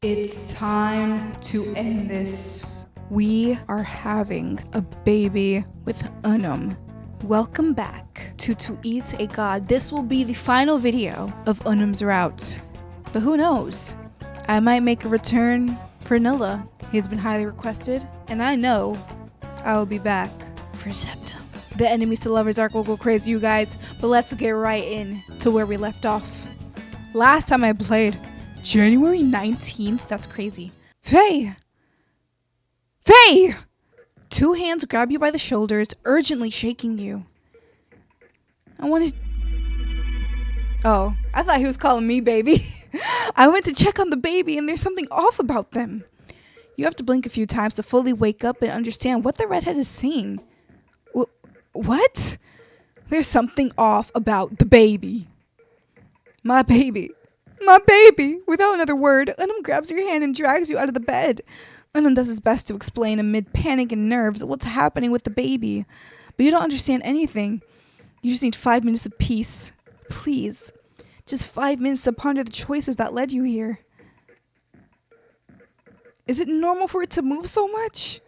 It's time to end this. We are having a baby with Unum. Welcome back to Eat a God. This will be the final video of Unum's route. But who knows? I might make a return for Nilla. He has been highly requested, and I know I will be back for Septem. The enemies to lovers arc will go crazy, you guys, but let's get right in to where we left off. Last time I played, January 19th? That's crazy. Faye! Faye! Two hands grab you by the shoulders, urgently shaking you. I wanted... Oh, I thought he was calling me baby. I went to check on the baby and there's something off about them. You have to blink a few times to fully wake up and understand what the redhead is saying. What? There's something off about the baby. My baby. My baby! Without another word, Unum grabs your hand and drags you out of the bed. Unum does his best to explain amid panic and nerves what's happening with the baby. But you don't understand anything. You just need 5 minutes of peace. Please. Just 5 minutes to ponder the choices that led you here. Is it normal for it to move so much?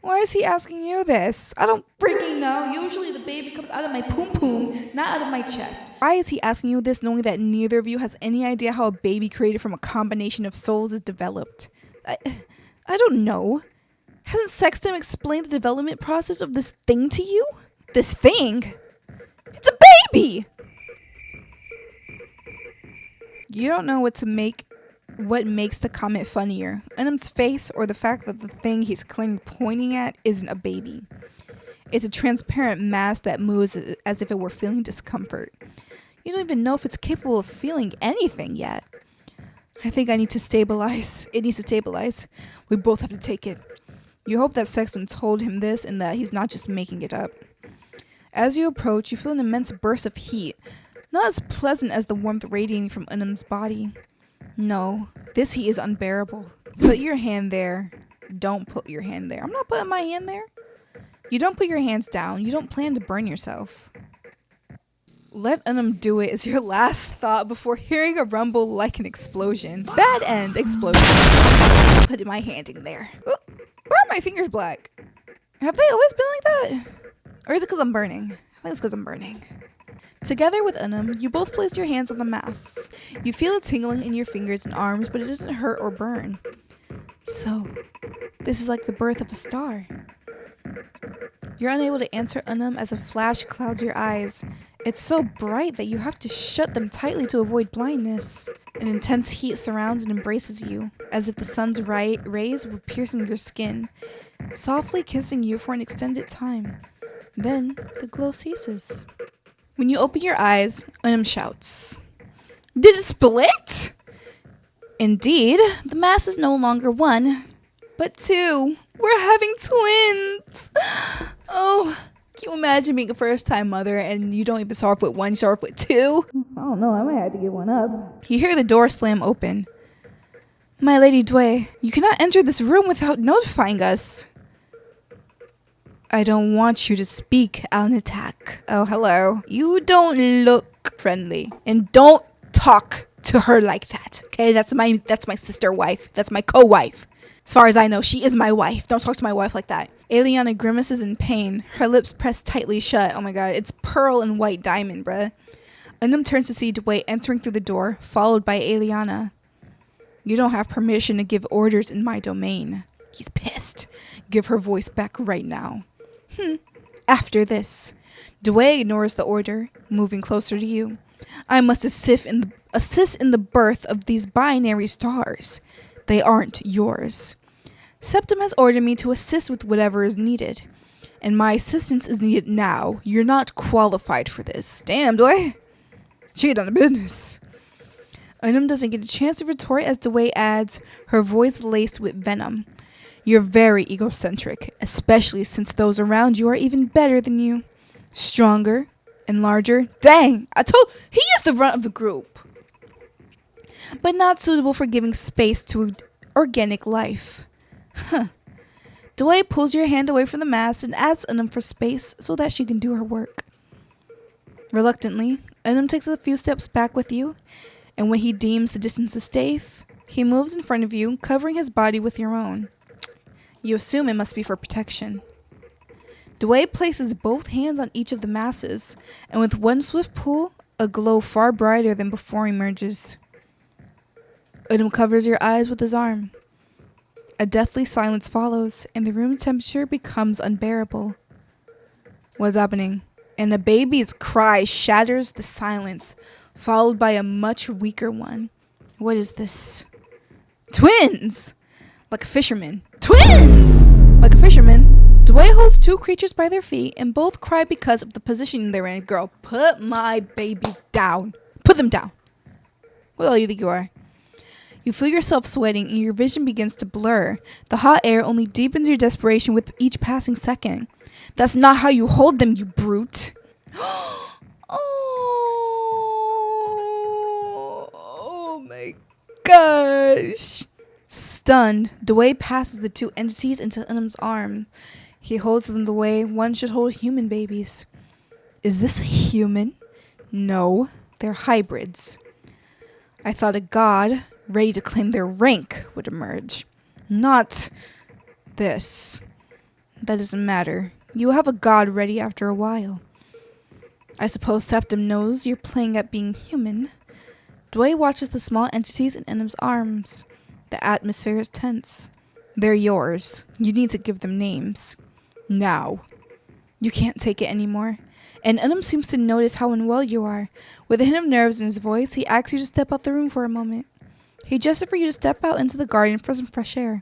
Why is he asking you this? I don't freaking know. Usually the baby comes out of my poom-poom, not out of my chest. Why is he asking you this knowing that neither of you has any idea how a baby created from a combination of souls is developed? I don't know. Hasn't Septem explained the development process of this thing to you? This thing? It's a baby! You don't know what makes the comment funnier, Unum's face or the fact that the thing he's clearly pointing at isn't a baby. It's a transparent mass that moves as if it were feeling discomfort. You don't even know if it's capable of feeling anything yet. I think I need to stabilize. It needs to stabilize. We both have to take it. You hope that Septem told him this and that he's not just making it up. As you approach, you feel an immense burst of heat, not as pleasant as the warmth radiating from Unum's body. No, this heat is unbearable. Put your hand there. Don't put your hand there. I'm not putting my hand there. You don't put your hands down. You don't plan to burn yourself. Let Unum do it is your last thought before hearing a rumble like an explosion. Bad end explosion. Put my hand in there. Why are my fingers black? Have they always been like that? Or is it because I'm burning? I think it's because I'm burning. Together with Unum, you both placed your hands on the mass. You feel it tingling in your fingers and arms, but it doesn't hurt or burn. So, this is like the birth of a star. You're unable to answer Unum as a flash clouds your eyes. It's so bright that you have to shut them tightly to avoid blindness. An intense heat surrounds and embraces you, as if the sun's rays were piercing your skin, softly kissing you for an extended time. Then, the glow ceases. When you open your eyes, Unum shouts, "Did it split?" Indeed, the mass is no longer one, but two. We're having twins. Oh, can you imagine being a first-time mother and you don't even start off with one, you start off with two? I don't know, I might have to get one up. You hear the door slam open. "My lady Duae, you cannot enter this room without notifying us." "I don't want you to speak, Al-Nitak." "Oh, hello. You don't look friendly. And don't talk to her like that. Okay, that's my sister wife. That's my co-wife. As far as I know, she is my wife. Don't talk to my wife like that." Eliana grimaces in pain, her lips pressed tightly shut. Oh my god, it's pearl and white diamond, bruh. Unum turns to see Duae entering through the door, followed by Eliana. "You don't have permission to give orders in my domain." He's pissed. Give her voice back right now. After this, Duae ignores the order, moving closer to you. "I must assist in the birth of these binary stars. They aren't yours. Septem has ordered me to assist with whatever is needed, and my assistance is needed now. You're not qualified for this." Damn, Duae. She get down to business. Unum doesn't get a chance to retort as Duae adds, her voice laced with venom. "You're very egocentric, especially since those around you are even better than you. Stronger and larger. Dang, he is the runt of the group. But not suitable for giving space to organic life." Duae pulls your hand away from the mass and asks Unum for space so that she can do her work. Reluctantly, Unum takes a few steps back with you, and when he deems the distance is safe, He moves in front of you, covering his body with your own. You assume it must be for protection. Duae places both hands on each of the masses, and with one swift pull, a glow far brighter than before emerges. Unum covers your eyes with his arm. A deathly silence follows, and the room temperature becomes unbearable. What's happening? And a baby's cry shatters the silence, followed by a much weaker one. What is this? Twins! Like a fisherman. Twins! Like a fisherman. Duae holds two creatures by their feet, and both cry because of the position they're in. Girl, put my babies down. Put them down. What the hell do you think you are? You feel yourself sweating, and your vision begins to blur. The hot air only deepens your desperation with each passing second. That's not how you hold them, you brute. Oh my gosh. Stunned, Duae passes the two entities into Unum's arm. He holds them the way one should hold human babies. Is this human? No, they're hybrids. I thought a god, ready to claim their rank, would emerge. Not this. That doesn't matter. You have a god ready after a while. I suppose Septem knows you're playing at being human. Duae watches the small entities in Unum's arms. The atmosphere is tense. They're yours. You need to give them names. Now. You can't take it anymore. And Unum seems to notice how unwell you are. With a hint of nerves in his voice, he asks you to step out the room for a moment. He gestured for you to step out into the garden for some fresh air.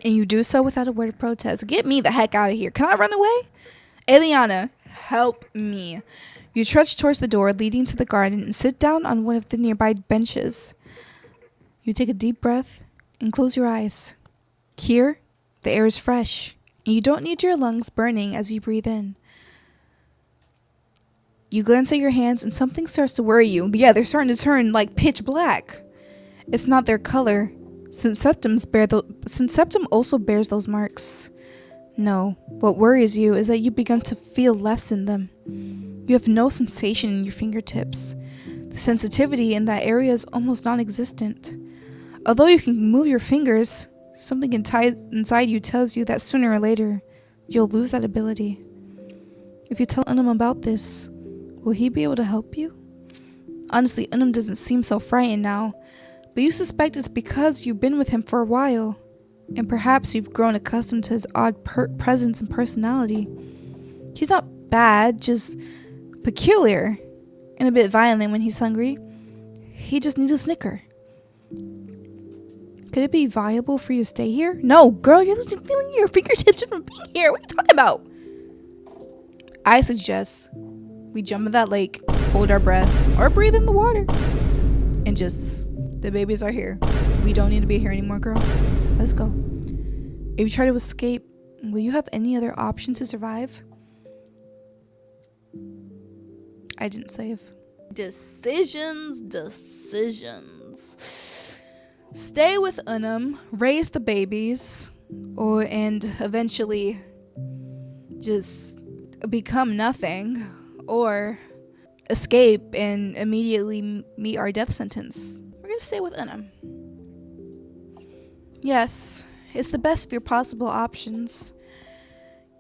And you do so without a word of protest. Get me the heck out of here. Can I run away? Eliana, help me. You trudge towards the door leading to the garden and sit down on one of the nearby benches. You take a deep breath and close your eyes. Here, the air is fresh, and you don't need your lungs burning as you breathe in. You glance at your hands and something starts to worry you. Yeah, they're starting to turn like pitch black. It's not their color, since Septem also bears those marks. No, what worries you is that you begin to feel less in them. You have no sensation in your fingertips. The sensitivity in that area is almost non-existent. Although you can move your fingers, something inside you tells you that sooner or later, you'll lose that ability. If you tell Unum about this, will he be able to help you? Honestly, Unum doesn't seem so frightened now, but you suspect it's because you've been with him for a while, and perhaps you've grown accustomed to his odd presence and personality. He's not bad, just peculiar, and a bit violent when he's hungry. He just needs a snicker. Could it be viable for you to stay here? No, girl, you're just feeling your fingertips just from being here. What are you talking about? I suggest we jump in that lake, hold our breath, or breathe in the water. And just, the babies are here. We don't need to be here anymore, girl. Let's go. If you try to escape, will you have any other option to survive? I didn't save. Decisions. Stay with Unum, raise the babies, and eventually just become nothing, or escape and immediately meet our death sentence. We're gonna stay with Unum. Yes, it's the best of your possible options.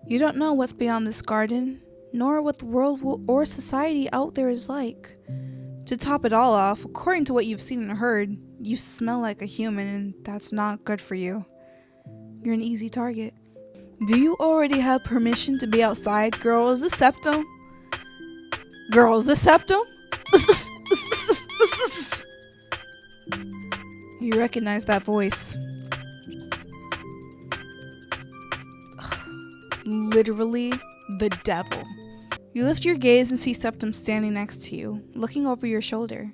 You don't know what's beyond this garden, nor what the world or society out there is like. To top it all off, according to what you've seen and heard, you smell like a human, and that's not good for you. You're an easy target. Do you already have permission to be outside? Girl, is this Septem? Girl, is this Septem? You recognize that voice. Literally the devil. You lift your gaze and see Septem standing next to you, looking over your shoulder.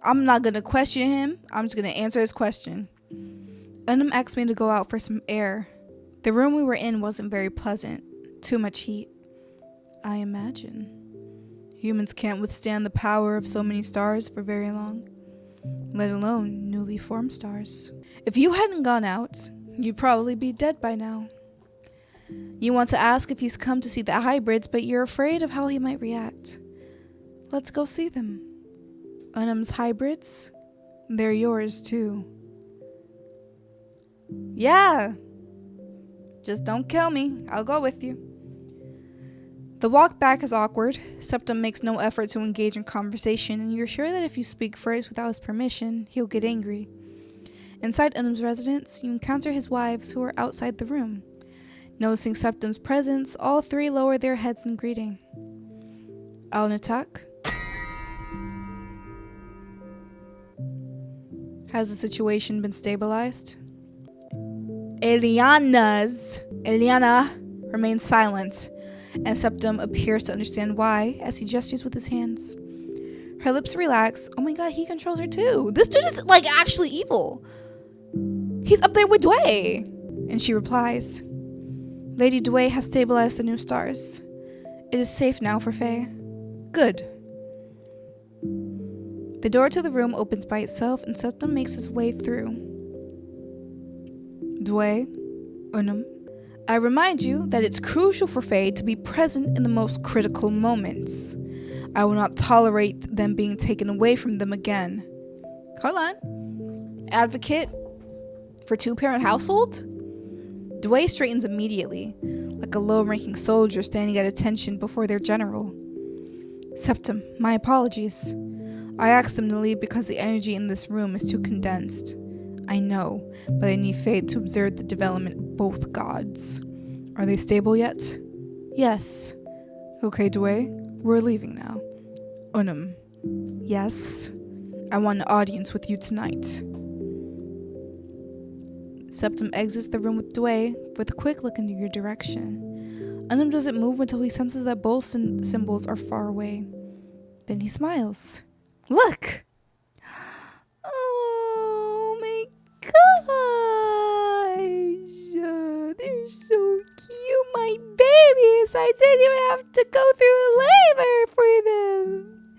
I'm not gonna question him. I'm just gonna answer his question. Unum asked me to go out for some air. The room we were in wasn't very pleasant. Too much heat. I imagine. Humans can't withstand the power of so many stars for very long, let alone newly formed stars. If you hadn't gone out, you'd probably be dead by now. You want to ask if he's come to see the hybrids, but you're afraid of how he might react. Let's go see them. Unum's hybrids? They're yours too. Yeah. Just don't kill me. I'll go with you. The walk back is awkward. Septem makes no effort to engage in conversation, and you're sure that if you speak first without his permission, he'll get angry. Inside Unum's residence, you encounter his wives who are outside the room. Noticing Septem's presence, all three lower their heads in greeting. Al-Natak? Has the situation been stabilized? Eliana remains silent, and Septem appears to understand why as he gestures with his hands. Her lips relax. Oh my god, he controls her too. This dude is like actually evil. He's up there with Duae. And she replies, Lady Duae has stabilized the new stars. It is safe now for Faye. Good. The door to the room opens by itself and Septem makes his way through. Duae, Unum, I remind you that it's crucial for Faye to be present in the most critical moments. I will not tolerate them being taken away from them again. Hold on. Advocate for two-parent household? Duae straightens immediately, like a low-ranking soldier standing at attention before their general. Septem, my apologies. I asked them to leave because the energy in this room is too condensed. I know, but I need Faye to observe the development of both gods. Are they stable yet? Yes. Okay, Duae, we're leaving now. Unum. Yes. I want an audience with you tonight. Septem exits the room with Duae with a quick look in your direction. Unum doesn't move until he senses that both symbols are far away. Then he smiles. Look! Oh my gosh! They're so cute, my babies! I didn't even have to go through labor for them!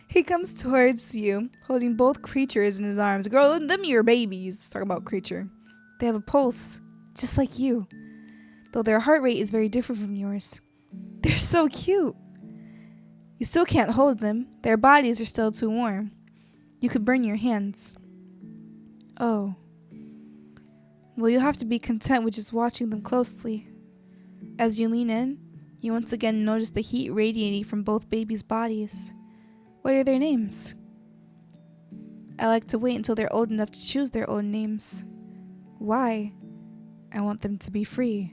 He comes towards you, holding both creatures in his arms. Girl, them your babies. Talk about creature. They have a pulse, just like you. Though their heart rate is very different from yours. They're so cute. You still can't hold them. Their bodies are still too warm. You could burn your hands. Oh. Well, you'll have to be content with just watching them closely. As you lean in, you once again notice the heat radiating from both babies' bodies. What are their names? I like to wait until they're old enough to choose their own names. Why? I want them to be free.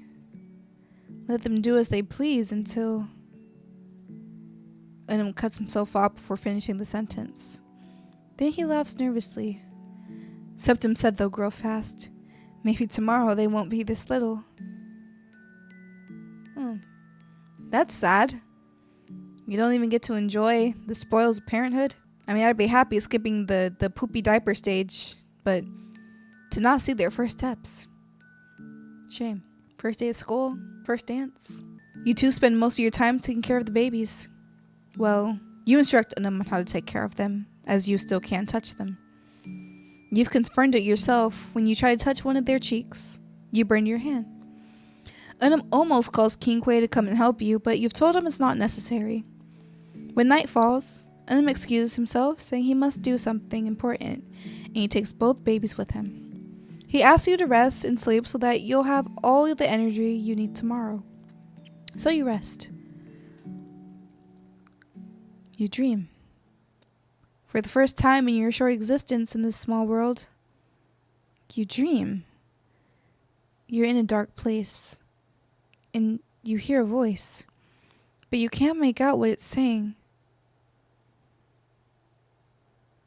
Let them do as they please until... Unum cuts himself off before finishing the sentence. Then he laughs nervously. Septem said they'll grow fast. Maybe tomorrow they won't be this little. That's sad. You don't even get to enjoy the spoils of parenthood. I mean, I'd be happy skipping the poopy diaper stage, but to not see their first steps. Shame. First day of school, first dance. You two spend most of your time taking care of the babies. Well, you instruct them on how to take care of them, as you still can't touch them. You've confirmed it yourself when you try to touch one of their cheeks. You burn your hand. Unum almost calls King Quay to come and help you, but you've told him it's not necessary. When night falls, Unum excuses himself, saying he must do something important, and he takes both babies with him. He asks you to rest and sleep so that you'll have all the energy you need tomorrow. So you rest. You dream. For the first time in your short existence in this small world, you dream. You're in a dark place, and you hear a voice, but you can't make out what it's saying.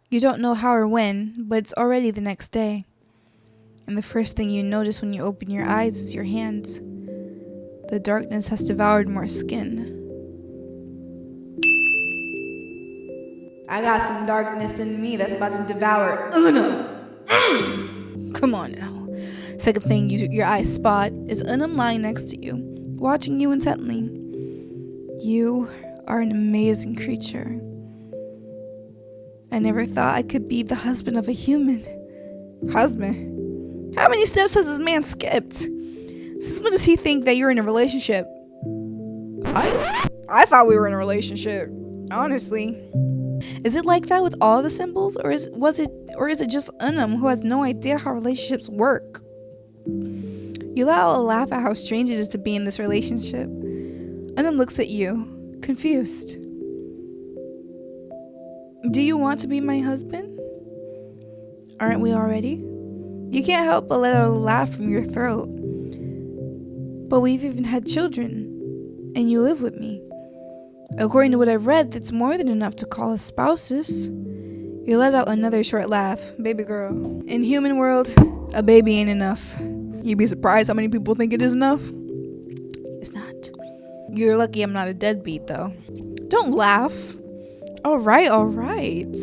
You don't know how or when, but it's already the next day. And the first thing you notice when you open your eyes is your hands. The darkness has devoured more skin. I got some darkness in me that's about to devour Unum. Come on now. Second thing your eyes spot is Unum lying next to you, watching you intently. You are an amazing creature. I never thought I could be the husband of a human. Husband? How many steps has this man skipped? Since when does he think that you're in a relationship? I thought we were in a relationship, honestly. Is it like that with all the symbols, or is it just Unum who has no idea how relationships work? You let out a laugh at how strange it is to be in this relationship. Unum looks at you, confused. Do you want to be my husband? Aren't we already? You can't help but let out a laugh from your throat. But we've even had children, and you live with me. According to what I've read, that's more than enough to call us spouses. You let out another short laugh, baby girl. In human world, a baby ain't enough. You'd be surprised how many people think it is enough. It's not. You're lucky I'm not a deadbeat, though. Don't laugh. All right.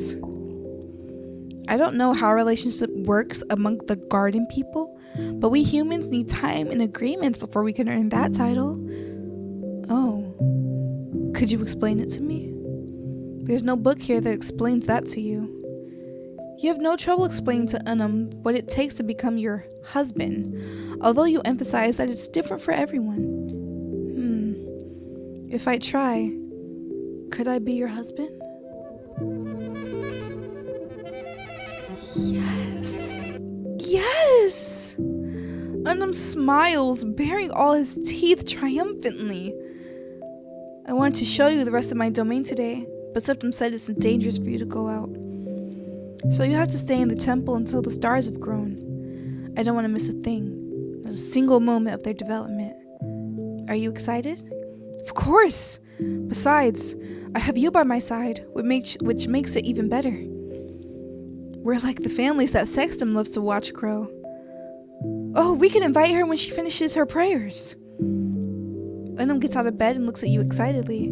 I don't know how a relationship works among the garden people, but we humans need time and agreements before we can earn that title. Oh. Could you explain it to me? There's no book here that explains that to you. You have no trouble explaining to Unum what it takes to become your husband, although you emphasize that it's different for everyone. If I try, could I be your husband? Yes! Unum smiles, baring all his teeth triumphantly. I wanted to show you the rest of my domain today, but Septem said it's dangerous for you to go out. So you have to stay in the temple until the stars have grown. I don't want to miss a thing, not a single moment of their development. Are you excited? Of course! Besides, I have you by my side, which makes it even better. We're like the families that Septem loves to watch grow. Oh, we can invite her when she finishes her prayers. Unum gets out of bed and looks at you excitedly.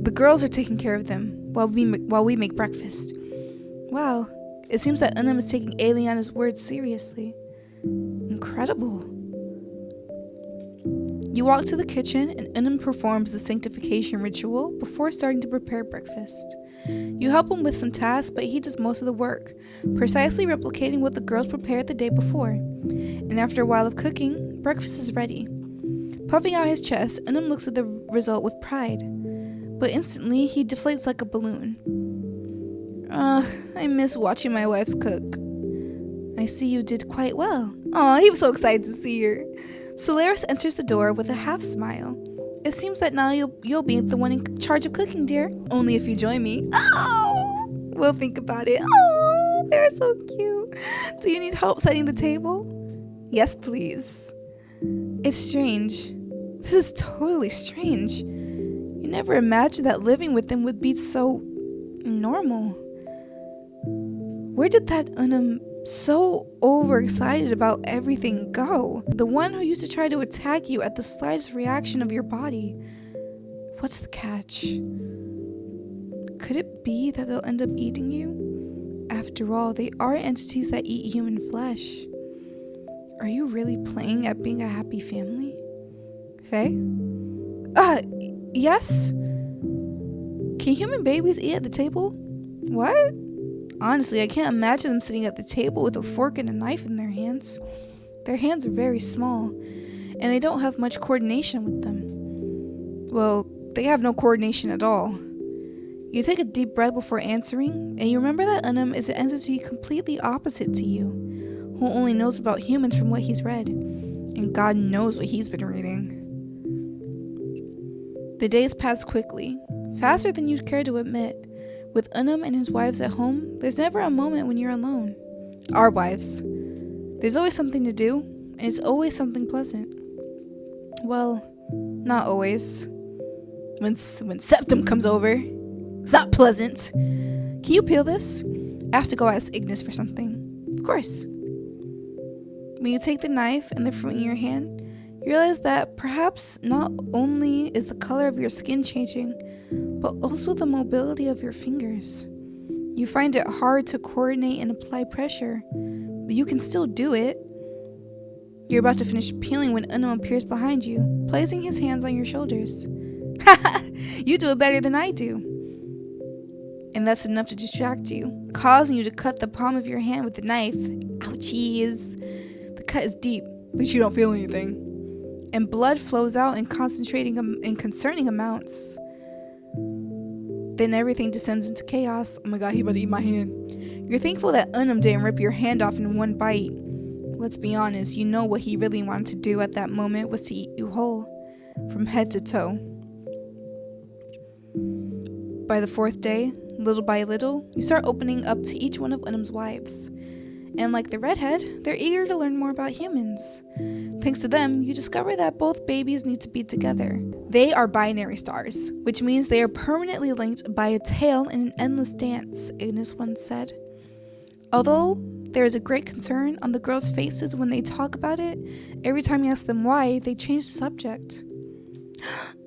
The girls are taking care of them while we make breakfast. Wow, it seems that Unum is taking Eliana's words seriously. Incredible. You walk to the kitchen and Unum performs the sanctification ritual before starting to prepare breakfast. You help him with some tasks, but he does most of the work, precisely replicating what the girls prepared the day before. And after a while of cooking, breakfast is ready. Puffing out his chest, Unum looks at the result with pride, but instantly he deflates like a balloon. I miss watching my wife cook. I see you did quite well. Aw, he was so excited to see her. Solaris enters the door with a half smile. It seems that now you'll be the one in charge of cooking, dear. Only if you join me. Oh, we'll think about it. Oh, they're so cute. Do you need help setting the table? Yes, please. It's strange. This is totally strange. You never imagined that living with them would be so normal. Where did that Unum so overexcited about everything go? The one who used to try to attack you at the slightest reaction of your body. What's the catch? Could it be that they'll end up eating you? After all, they are entities that eat human flesh. Are you really playing at being a happy family? Faye? Yes? Can human babies eat at the table? What? Honestly, I can't imagine them sitting at the table with a fork and a knife in their hands. Their hands are very small, and they don't have much coordination with them. Well, they have no coordination at all. You take a deep breath before answering, and you remember that Unum is an entity completely opposite to you, who only knows about humans from what he's read, and God knows what he's been reading. The days pass quickly, faster than you'd care to admit. With Unum and his wives at home, there's never a moment when you're alone. Our wives. There's always something to do, and it's always something pleasant. Well, not always. When Septem comes over, it's not pleasant. Can you peel this? I have to go ask Ignis for something. Of course. When you take the knife and the fruit in your hand, you realize that perhaps not only is the color of your skin changing, but also the mobility of your fingers. You find it hard to coordinate and apply pressure, but you can still do it. You're about to finish peeling when Unum appears behind you, placing his hands on your shoulders. Haha, you do it better than I do. And that's enough to distract you, causing you to cut the palm of your hand with the knife. Ouchies. The cut is deep, but you don't feel anything. And blood flows out in concentrating and concerning amounts. Then everything descends into chaos. Oh my god, he about to eat my hand. You're thankful that Unum didn't rip your hand off in one bite. Let's be honest, you know what he really wanted to do at that moment was to eat you whole, from head to toe. By the 4th day, little by little, you start opening up to each one of Unum's wives. And like the redhead, they're eager to learn more about humans. Thanks to them, you discover that both babies need to be together. They are binary stars, which means they are permanently linked by a tail in an endless dance, Agnes once said. Although there is a great concern on the girls' faces when they talk about it, every time you ask them why, they change the subject.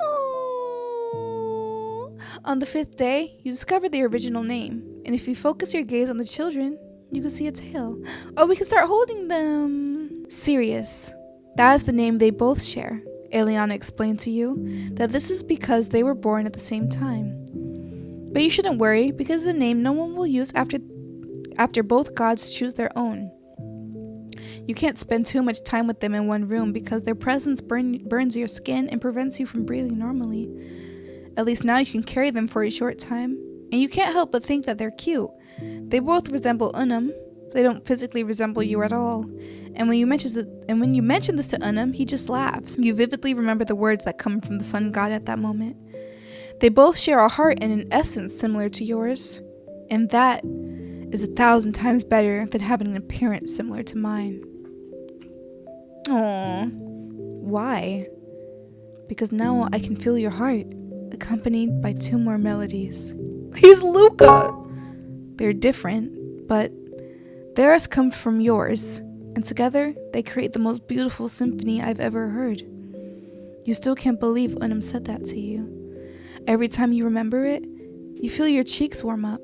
Oh. On the 5th day, you discover the original name, and if you focus your gaze on the children, you can see a tail. Oh, we can start holding them. Sirius. That is the name they both share. Eliana explained to you that this is because they were born at the same time. But you shouldn't worry, because the name no one will use after both gods choose their own. You can't spend too much time with them in one room because their presence burns your skin and prevents you from breathing normally. At least now you can carry them for a short time, and you can't help but think that they're cute. They both resemble Unum. They don't physically resemble you at all. And when you mention this to Unum, he just laughs. You vividly remember the words that come from the sun god at that moment. They both share a heart and an essence similar to yours. And that is 1,000 times better than having an appearance similar to mine. Aww. Why? Because now I can feel your heart, accompanied by 2 more melodies. He's Luca! They're different, but theirs come from yours, and together they create the most beautiful symphony I've ever heard. You still can't believe Unum said that to you. Every time you remember it, you feel your cheeks warm up.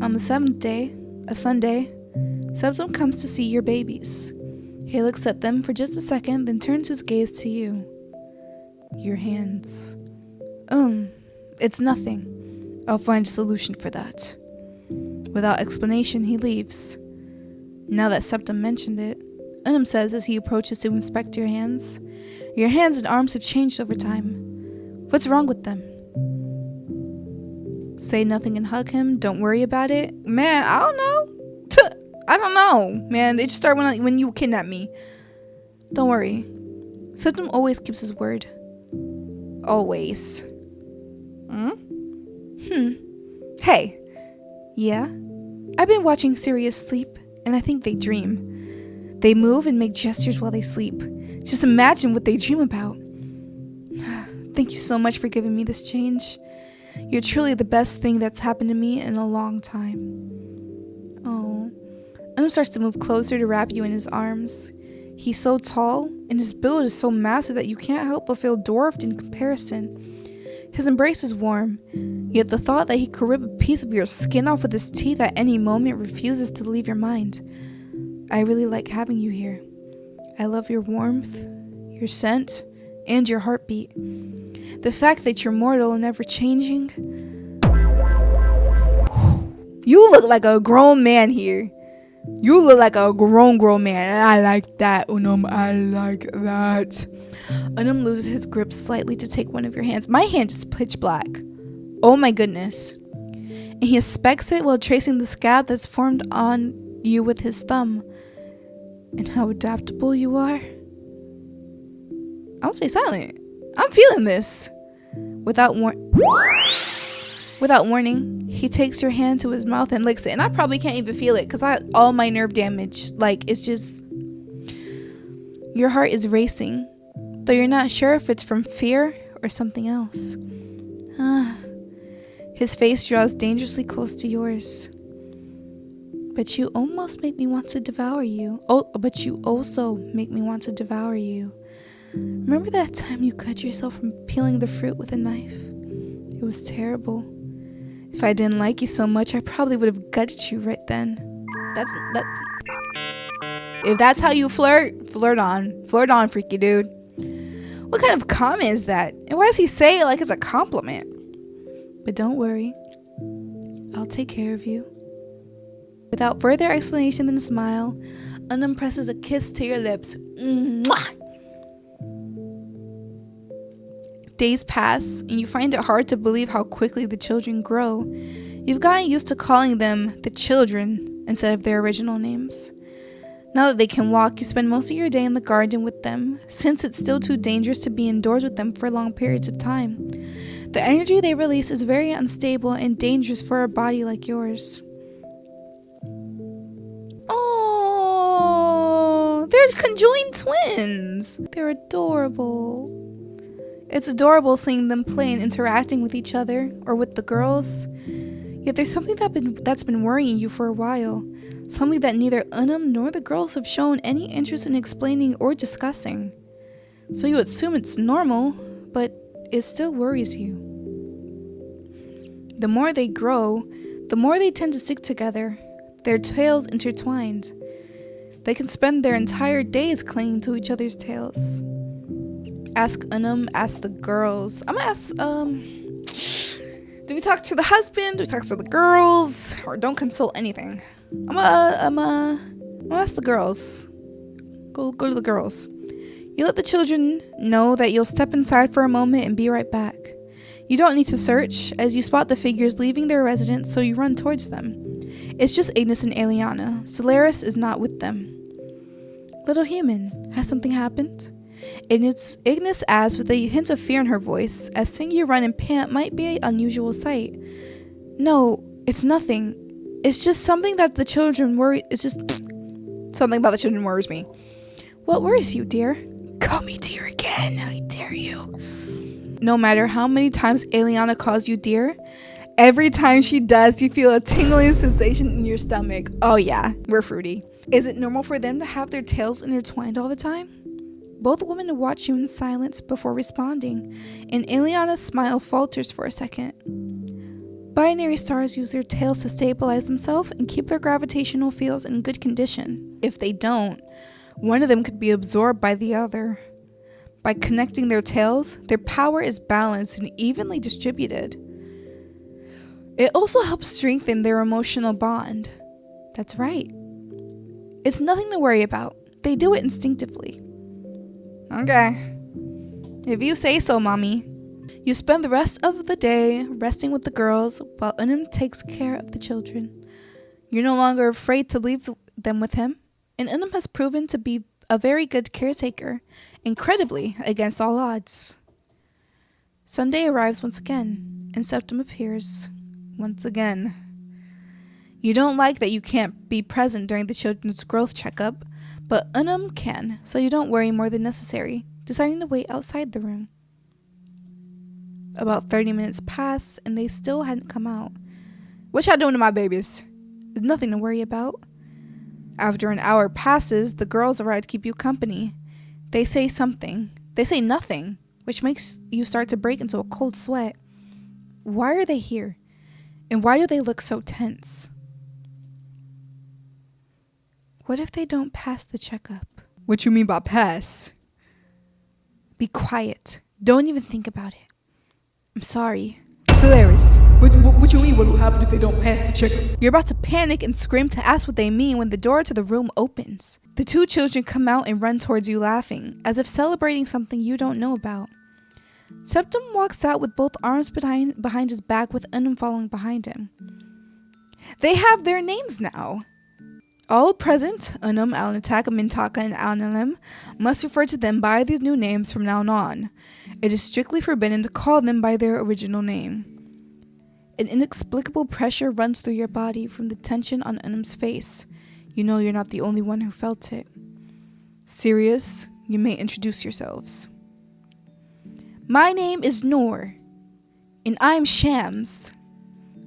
On the 7th day, a Sunday, Septem comes to see your babies. He looks at them for just a second, then turns his gaze to you. Your hands. It's nothing. I'll find a solution for that. Without explanation, he leaves. Now that Septem mentioned it, Unum says as he approaches to inspect your hands and arms have changed over time. What's wrong with them? Say nothing and hug him. Don't worry about it. Man, I don't know. I don't know, man. They just start when you kidnap me. Don't worry. Septem always keeps his word. Always. Hey. Yeah? I've been watching Sirius sleep, and I think they dream. They move and make gestures while they sleep. Just imagine what they dream about. Thank you so much for giving me this change. You're truly the best thing that's happened to me in a long time. Oh. Unum starts to move closer to wrap you in his arms. He's so tall, and his build is so massive that you can't help but feel dwarfed in comparison. His embrace is warm, yet the thought that he could rip a piece of your skin off with his teeth at any moment refuses to leave your mind. I really like having you here. I love your warmth, your scent, and your heartbeat. The fact that you're mortal and never changing. You look like a grown man here. You look like a grown man, and I like that, Unum. I like that. Unum loses his grip slightly to take one of your hands. My hand is pitch black. Oh my goodness. And he inspects it while tracing the scab that's formed on you with his thumb. And how adaptable you are. I would say silent. I'm feeling this. Without warning, he takes your hand to his mouth and licks it. And I probably can't even feel it because all my nerve damage. Like, it's just... Your heart is racing, though you're not sure if it's from fear or something else. His face draws dangerously close to yours. But you almost make me want to devour you. But you also make me want to devour you. Remember that time you cut yourself from peeling the fruit with a knife? It was terrible. If I didn't like you so much, I probably would have gutted you right then. If that's how you flirt on, freaky dude. What kind of comment is that? And why does he say it like it's a compliment? But don't worry. I'll take care of you. Without further explanation than a smile, Unum presses a kiss to your lips. Mwah! Days pass, and you find it hard to believe how quickly the children grow. You've gotten used to calling them the children instead of their original names. Now that they can walk, you spend most of your day in the garden with them, since it's still too dangerous to be indoors with them for long periods of time. The energy they release is very unstable and dangerous for a body like yours. Oh, they're conjoined twins. They're adorable. It's adorable seeing them play and interacting with each other or with the girls. Yet there's something that's been worrying you for a while. Something that neither Unum nor the girls have shown any interest in explaining or discussing. So you assume it's normal, but it still worries you. The more they grow, the more they tend to stick together, their tails intertwined. They can spend their entire days clinging to each other's tails. Ask Unum, ask the girls. I'm gonna ask, do we talk to the husband? Do we talk to the girls? Or don't consult anything? I'm gonna ask the girls. Go to the girls. You let the children know that you'll step inside for a moment and be right back. You don't need to search, as you spot the figures leaving their residence, so you run towards them. It's just Ignis and Eliana. Solaris is not with them. Little human, has something happened? Ignis asks with a hint of fear in her voice, as seeing you run and pant might be an unusual sight. No, it's nothing. It's just something that the children worry. It's just something about the children worries me. What worries you, dear? Call me dear again, I dare you. No matter how many times Eliana calls you dear, every time she does, you feel a tingling sensation in your stomach. Oh yeah, we're fruity. Is it normal for them to have their tails intertwined all the time? Both women watch you in silence before responding, and Eliana's smile falters for a second. Binary stars use their tails to stabilize themselves and keep their gravitational fields in good condition. If they don't, one of them could be absorbed by the other. By connecting their tails, their power is balanced and evenly distributed. It also helps strengthen their emotional bond. That's right. It's nothing to worry about. They do it instinctively. Okay. If you say so, mommy. You spend the rest of the day resting with the girls while Unum takes care of the children. You're no longer afraid to leave them with him, and Unum has proven to be a very good caretaker, incredibly against all odds. Sunday arrives once again, and Septem appears once again. You don't like that you can't be present during the children's growth checkup, but Unum can, so you don't worry more than necessary, deciding to wait outside the room. About 30 minutes pass, and they still hadn't come out. What y'all doing to my babies? There's nothing to worry about. After an hour passes, the girls arrive to keep you company. They say something. They say nothing, which makes you start to break into a cold sweat. Why are they here? And why do they look so tense? What if they don't pass the checkup? What you mean by pass? Be quiet. Don't even think about it. I'm sorry. Solaris, what you mean what will happen if they don't pass the checkup? You're about to panic and scream to ask what they mean when the door to the room opens. The two children come out and run towards you laughing, as if celebrating something you don't know about. Septem walks out with both arms behind his back, with Unum following behind him. They have their names now. All present, Unum, Alanataka, Mintaka, and Unum, must refer to them by these new names from now on. It is strictly forbidden to call them by their original name. An inexplicable pressure runs through your body from the tension on Unum's face. You know you're not the only one who felt it. Serious, you may introduce yourselves. My name is Noor, and I'm Shams.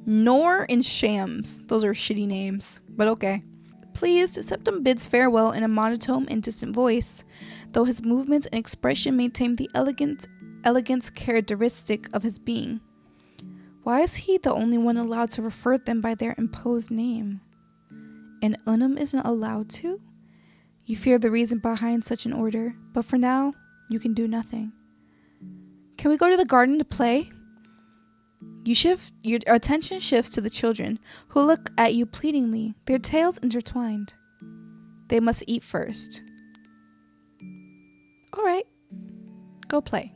Noor and Shams. Those are shitty names, but okay. Pleased, Septem bids farewell in a monotone and distant voice, though his movements and expression maintain the elegance characteristic of his being. Why is he the only one allowed to refer them by their imposed name? And Unum isn't allowed to? You fear the reason behind such an order, but for now, you can do nothing. Can we go to the garden to play? Your attention shifts to the children, who look at you pleadingly, their tails intertwined. They must eat first. All right, go play.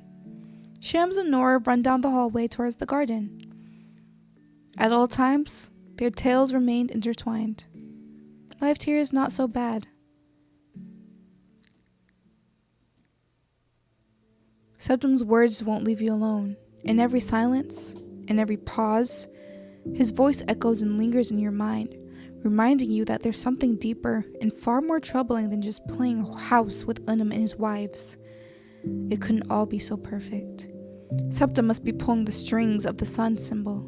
Shams and Noor run down the hallway towards the garden. At all times, their tails remained intertwined. Life here is not so bad. Septem's words won't leave you alone. In every silence, in every pause, his voice echoes and lingers in your mind, reminding you that there's something deeper and far more troubling than just playing house with Unum and his wives. It couldn't all be so perfect. Septem must be pulling the strings of the sun symbol.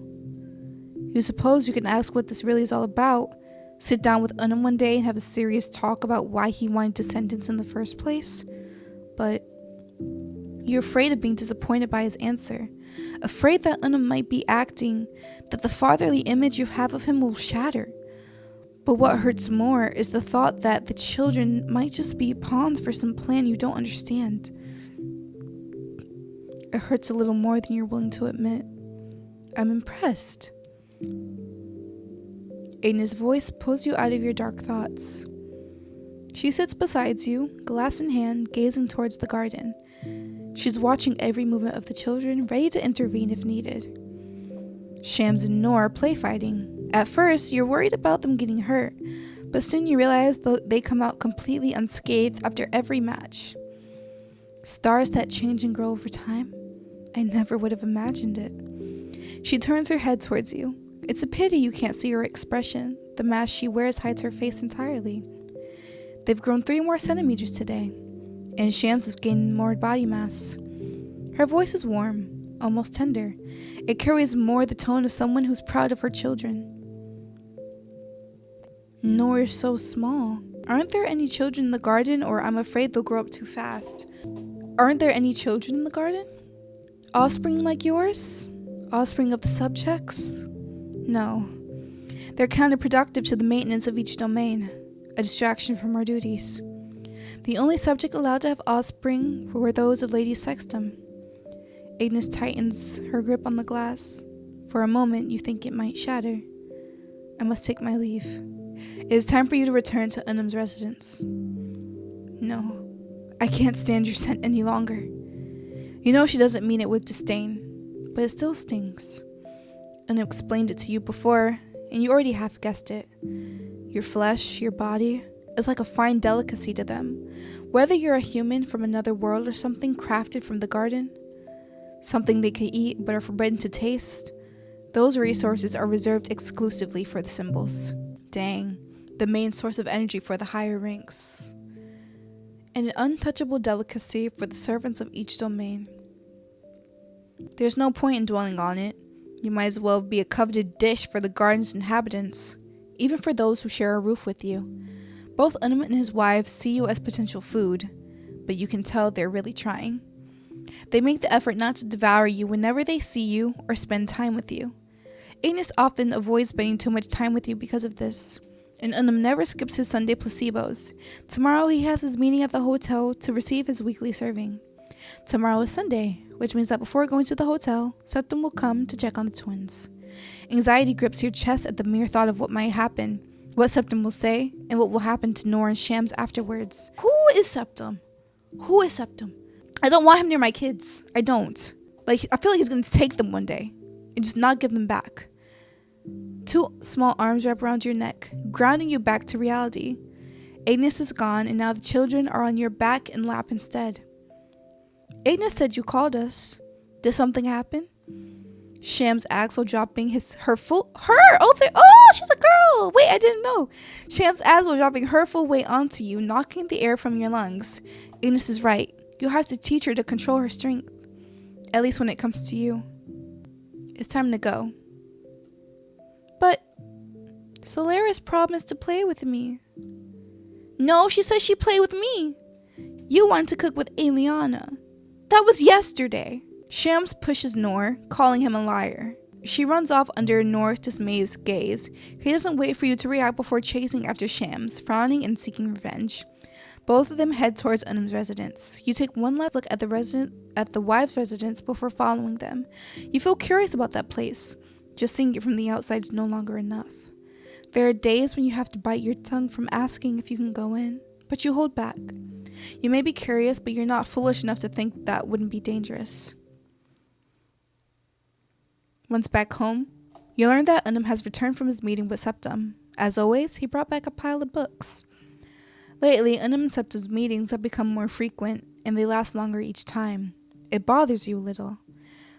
You suppose you can ask what this really is all about, sit down with Unum one day and have a serious talk about why he wanted to sentence in the first place, but you're afraid of being disappointed by his answer, afraid that Unum might be acting, that the fatherly image you have of him will shatter. But what hurts more is the thought that the children might just be pawns for some plan you don't understand. It hurts a little more than you're willing to admit. I'm impressed. Aina's voice pulls you out of your dark thoughts. She sits beside you, glass in hand, gazing towards the garden. She's watching every movement of the children, ready to intervene if needed. Shams and Noor play fighting. At first, you're worried about them getting hurt, but soon you realize they come out completely unscathed after every match. Stars that change and grow over time? I never would have imagined it. She turns her head towards you. It's a pity you can't see her expression. The mask she wears hides her face entirely. They've grown 3 more centimeters today, and Shams has gained more body mass. Her voice is warm, almost tender. It carries more the tone of someone who's proud of her children. Noor is so small. Aren't there any children in the garden, or I'm afraid they'll grow up too fast? Aren't there any children in the garden? Offspring like yours? Offspring of the subjects? No. They're counterproductive to the maintenance of each domain, a distraction from our duties. The only subject allowed to have offspring were those of Lady Septem. Agnes tightens her grip on the glass. For a moment, you think it might shatter. I must take my leave. It is time for you to return to Unum's residence. No, I can't stand your scent any longer. You know she doesn't mean it with disdain, but it still stings. Unum explained it to you before, and you already half guessed it. Your flesh, your body, is like a fine delicacy to them. Whether you're a human from another world or something crafted from the garden, something they could eat but are forbidden to taste, those resources are reserved exclusively for the symbols. Dang, the main source of energy for the higher ranks. And an untouchable delicacy for the servants of each domain. There's no point in dwelling on it. You might as well be a coveted dish for the garden's inhabitants, even for those who share a roof with you. Both Unum and his wives see you as potential food, but you can tell they're really trying. They make the effort not to devour you whenever they see you or spend time with you. Agnes often avoids spending too much time with you because of this, and Unum never skips his Sunday placebos. Tomorrow he has his meeting at the hotel to receive his weekly serving. Tomorrow is Sunday, which means that before going to the hotel, Septem will come to check on the twins. Anxiety grips your chest at the mere thought of what might happen, what Septem will say, and what will happen to Noor and Shams afterwards. Who is Septem? Who is Septem? I don't want him near my kids. I don't. I feel like he's going to take them one day and just not give them back. 2 small arms wrap around your neck, grounding you back to reality. Agnes is gone, and now the children are on your back and lap instead. Agnes said you called us. Did something happen? Shams asks while dropping she's a girl! Wait, I didn't know. Shams asks while dropping her full weight onto you, knocking the air from your lungs. Agnes is right. You'll have to teach her to control her strength. At least when it comes to you. It's time to go. But Solaris promised to play with me. No, she said she'd play with me. You wanted to cook with Eliana. That was yesterday. Shams pushes Noor, calling him a liar. She runs off under Noor's dismayed gaze. He doesn't wait for you to react before chasing after Shams, frowning and seeking revenge. Both of them head towards Unum's residence. You take one last look at the wife's residence before following them. You feel curious about that place. Just seeing it from the outside is no longer enough. There are days when you have to bite your tongue from asking if you can go in, but you hold back. You may be curious, but you're not foolish enough to think that wouldn't be dangerous. Once back home, you learn that Unum has returned from his meeting with Septem. As always, he brought back a pile of books. Lately, Unum and Septem's meetings have become more frequent, and they last longer each time. It bothers you a little,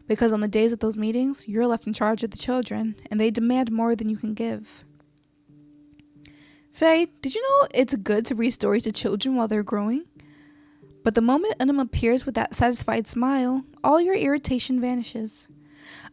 because on the days of those meetings, you're left in charge of the children, and they demand more than you can give. Faye, did you know it's good to read stories to children while they're growing? But the moment Unum appears with that satisfied smile, all your irritation vanishes.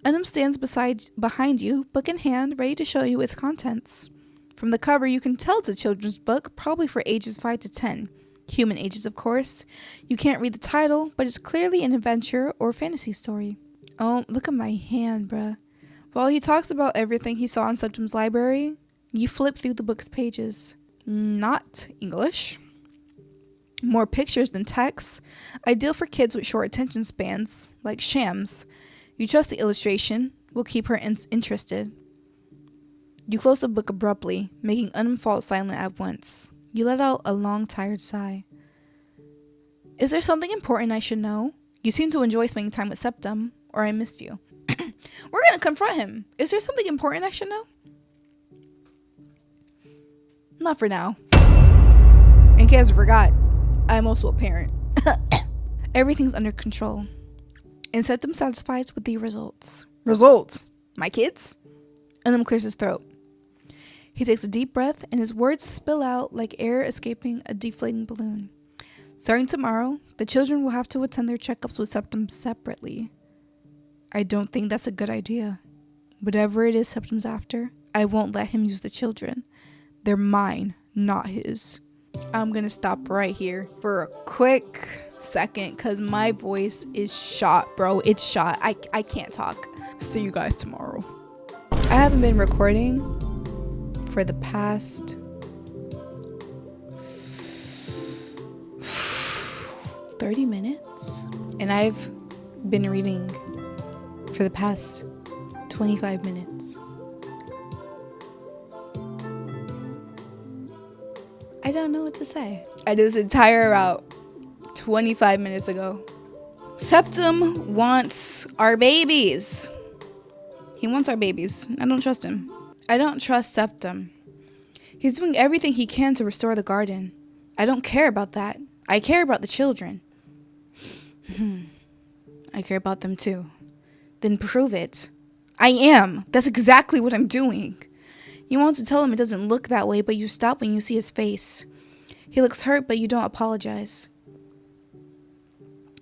Unum stands behind you, book in hand, ready to show you its contents. From the cover, you can tell it's a children's book, probably for ages 5 to 10. Human ages, of course. You can't read the title, but it's clearly an adventure or fantasy story. Oh, look at my hand, bruh. While he talks about everything he saw in Septem's library, you flip through the book's pages. Not English. More pictures than text. Ideal for kids with short attention spans, like Shams. You trust the illustration will keep her interested. You close the book abruptly, making Unum fall silent at once. You let out a long, tired sigh. Is there something important I should know? You seem to enjoy spending time with Septem, or I missed you. We're gonna confront him. Is there something important I should know? Not for now. In case you forgot, I'm also a parent. Everything's under control. And Septem satisfies with the results. Results? My kids? Unum clears his throat. He takes a deep breath, and his words spill out like air escaping a deflating balloon. Starting tomorrow, the children will have to attend their checkups with Septem separately. I don't think that's a good idea. Whatever it is Septem's after, I won't let him use the children. They're mine, not his. I'm gonna stop right here for a quick second because my voice is shot, bro. It's shot. I can't talk. See you guys tomorrow. I haven't been recording for the past 30 minutes, and I've been reading for the past 25 minutes. I don't know what to say. I did this entire route 25 minutes ago. Septem wants our babies. He wants our babies. I don't trust him. I don't trust Septem. He's doing everything he can to restore the garden. I don't care about that. I care about the children. I care about them too. Then prove it. I am. That's exactly what I'm doing. You want to tell him it doesn't look that way, but you stop when you see his face. He looks hurt, but you don't apologize.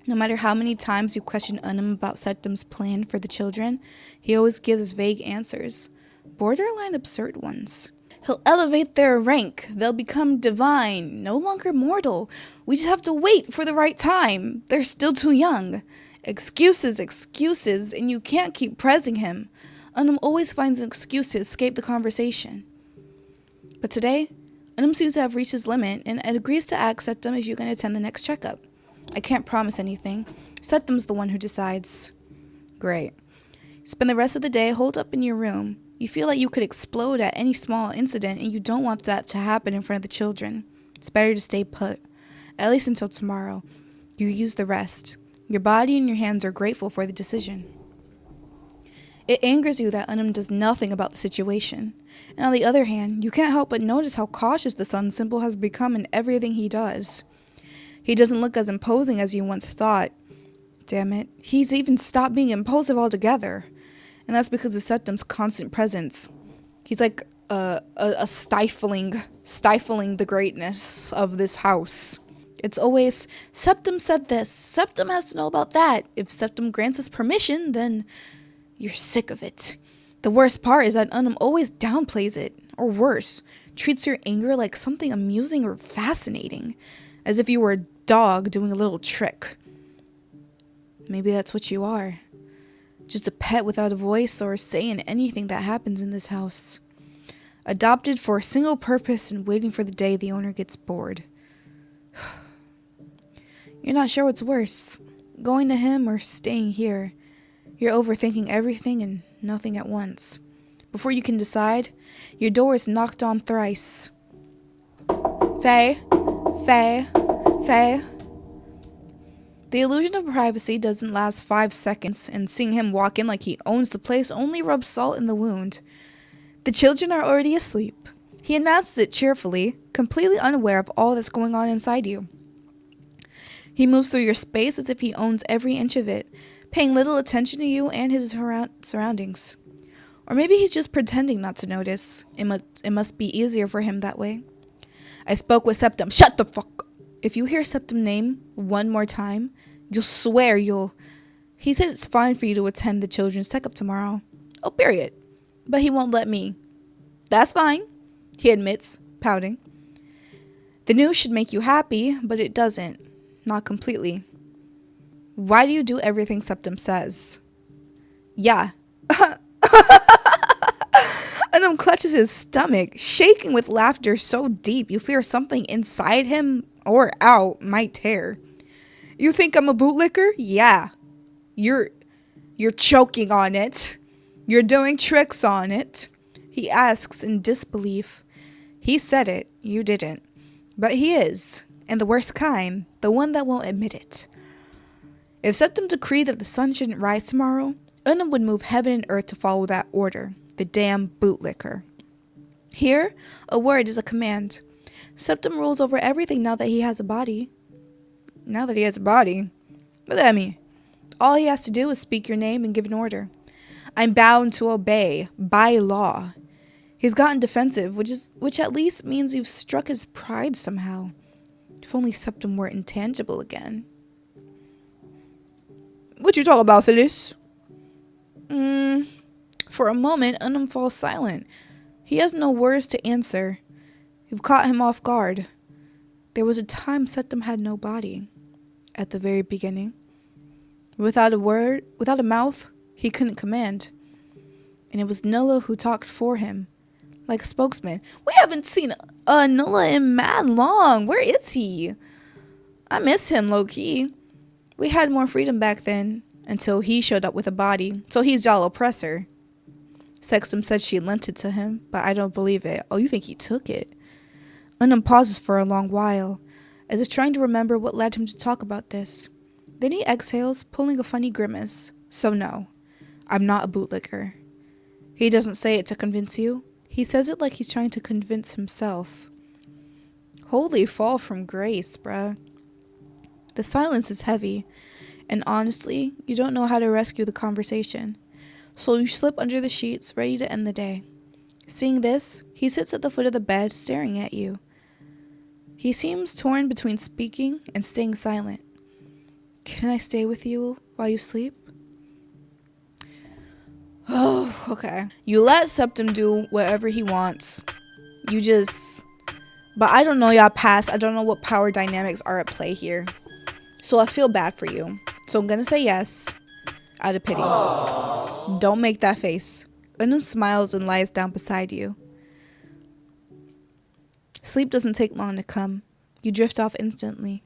No matter how many times you question Unum about Septem's plan for the children, he always gives vague answers. Borderline absurd ones. He'll elevate their rank. They'll become divine, no longer mortal. We just have to wait for the right time. They're still too young. Excuses, and you can't keep pressing him. Unum always finds an excuse to escape the conversation. But today, Unum seems to have reached his limit and agrees to ask Septem if you can attend the next checkup. I can't promise anything. Septem's the one who decides. Great. Spend the rest of the day holed up in your room. You feel like you could explode at any small incident, and you don't want that to happen in front of the children. It's better to stay put, at least until tomorrow. You use the rest. Your body and your hands are grateful for the decision. It angers you that Unum does nothing about the situation. And on the other hand, you can't help but notice how cautious the son Simple has become in everything he does. He doesn't look as imposing as you once thought. Damn it, he's even stopped being impulsive altogether. And that's because of Septem's constant presence. He's like a stifling the greatness of this house. It's always, Septem said this, Septem has to know about that. If Septem grants us permission, then you're sick of it. The worst part is that Unum always downplays it, or worse, treats your anger like something amusing or fascinating, as if you were a dog doing a little trick. Maybe that's what you are. Just a pet without a voice or say in anything that happens in this house. Adopted for a single purpose and waiting for the day the owner gets bored. You're not sure what's worse, going to him or staying here. You're overthinking everything and nothing at once. Before you can decide, your door is knocked on thrice. Faye. The illusion of privacy doesn't last 5 seconds, and seeing him walk in like he owns the place only rubs salt in the wound. The children are already asleep. He announces it cheerfully, completely unaware of all that's going on inside you. He moves through your space as if he owns every inch of it, paying little attention to you and his surroundings. Or maybe he's just pretending not to notice. It must be easier for him that way. I spoke with Septem. Shut the fuck up. If you hear Septem's name one more time, you'll swear you'll... He said it's fine for you to attend the children's checkup tomorrow. Oh, period. But he won't let me. That's fine, he admits, pouting. The news should make you happy, but it doesn't. Not completely. Why do you do everything Septem says? Yeah. Unum clutches his stomach, shaking with laughter so deep you fear something inside him or out might tear. You think I'm a bootlicker? Yeah. You're choking on it. You're doing tricks on it. He asks in disbelief. He said it, you didn't. But he is, and the worst kind, the one that won't admit it. If Septem decreed that the sun shouldn't rise tomorrow, Unum would move heaven and earth to follow that order. The damn bootlicker. Here, a word is a command. Septem rules over everything now that he has a body. Now that he has a body? What does that mean? All he has to do is speak your name and give an order. I'm bound to obey, by law. He's gotten defensive, which at least means you've struck his pride somehow. If only Septem were intangible again. What you talking about, Phyllis? For a moment, Unum falls silent. He has no words to answer. You've caught him off guard. There was a time Septem had no body. At the very beginning. Without a word, without a mouth, he couldn't command. And it was Nulla who talked for him. Like a spokesman. We haven't seen Nulla in mad long. Where is he? I miss him, low-key. We had more freedom back then. Until he showed up with a body. So he's y'all oppressor. Septem said she lent it to him, but I don't believe it. Oh, you think he took it? Unum pauses for a long while, as if trying to remember what led him to talk about this. Then he exhales, pulling a funny grimace. So no, I'm not a bootlicker. He doesn't say it to convince you. He says it like he's trying to convince himself. Holy fall from grace, bruh. The silence is heavy, and honestly, you don't know how to rescue the conversation. So you slip under the sheets, ready to end the day. Seeing this, he sits at the foot of the bed, staring at you. He seems torn between speaking and staying silent. Can I stay with you while you sleep? Oh, okay. You let Septem do whatever he wants. But I don't know y'all past. I don't know what power dynamics are at play here. So I feel bad for you. So I'm gonna say yes. Out of pity. Aww. Don't make that face. Unum smiles and lies down beside you. Sleep doesn't take long to come. You drift off instantly.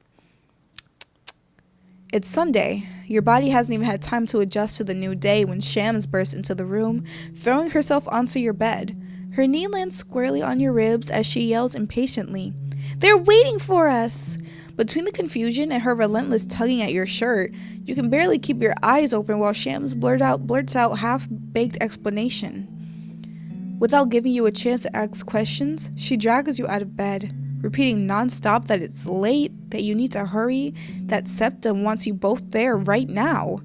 It's Sunday. Your body hasn't even had time to adjust to the new day when Shams bursts into the room, throwing herself onto your bed. Her knee lands squarely on your ribs as she yells impatiently. They're waiting for us! Between the confusion and her relentless tugging at your shirt, you can barely keep your eyes open while Shams blurts out half-baked explanation. Without giving you a chance to ask questions, she drags you out of bed, repeating non-stop that it's late, that you need to hurry, that Septem wants you both there right now.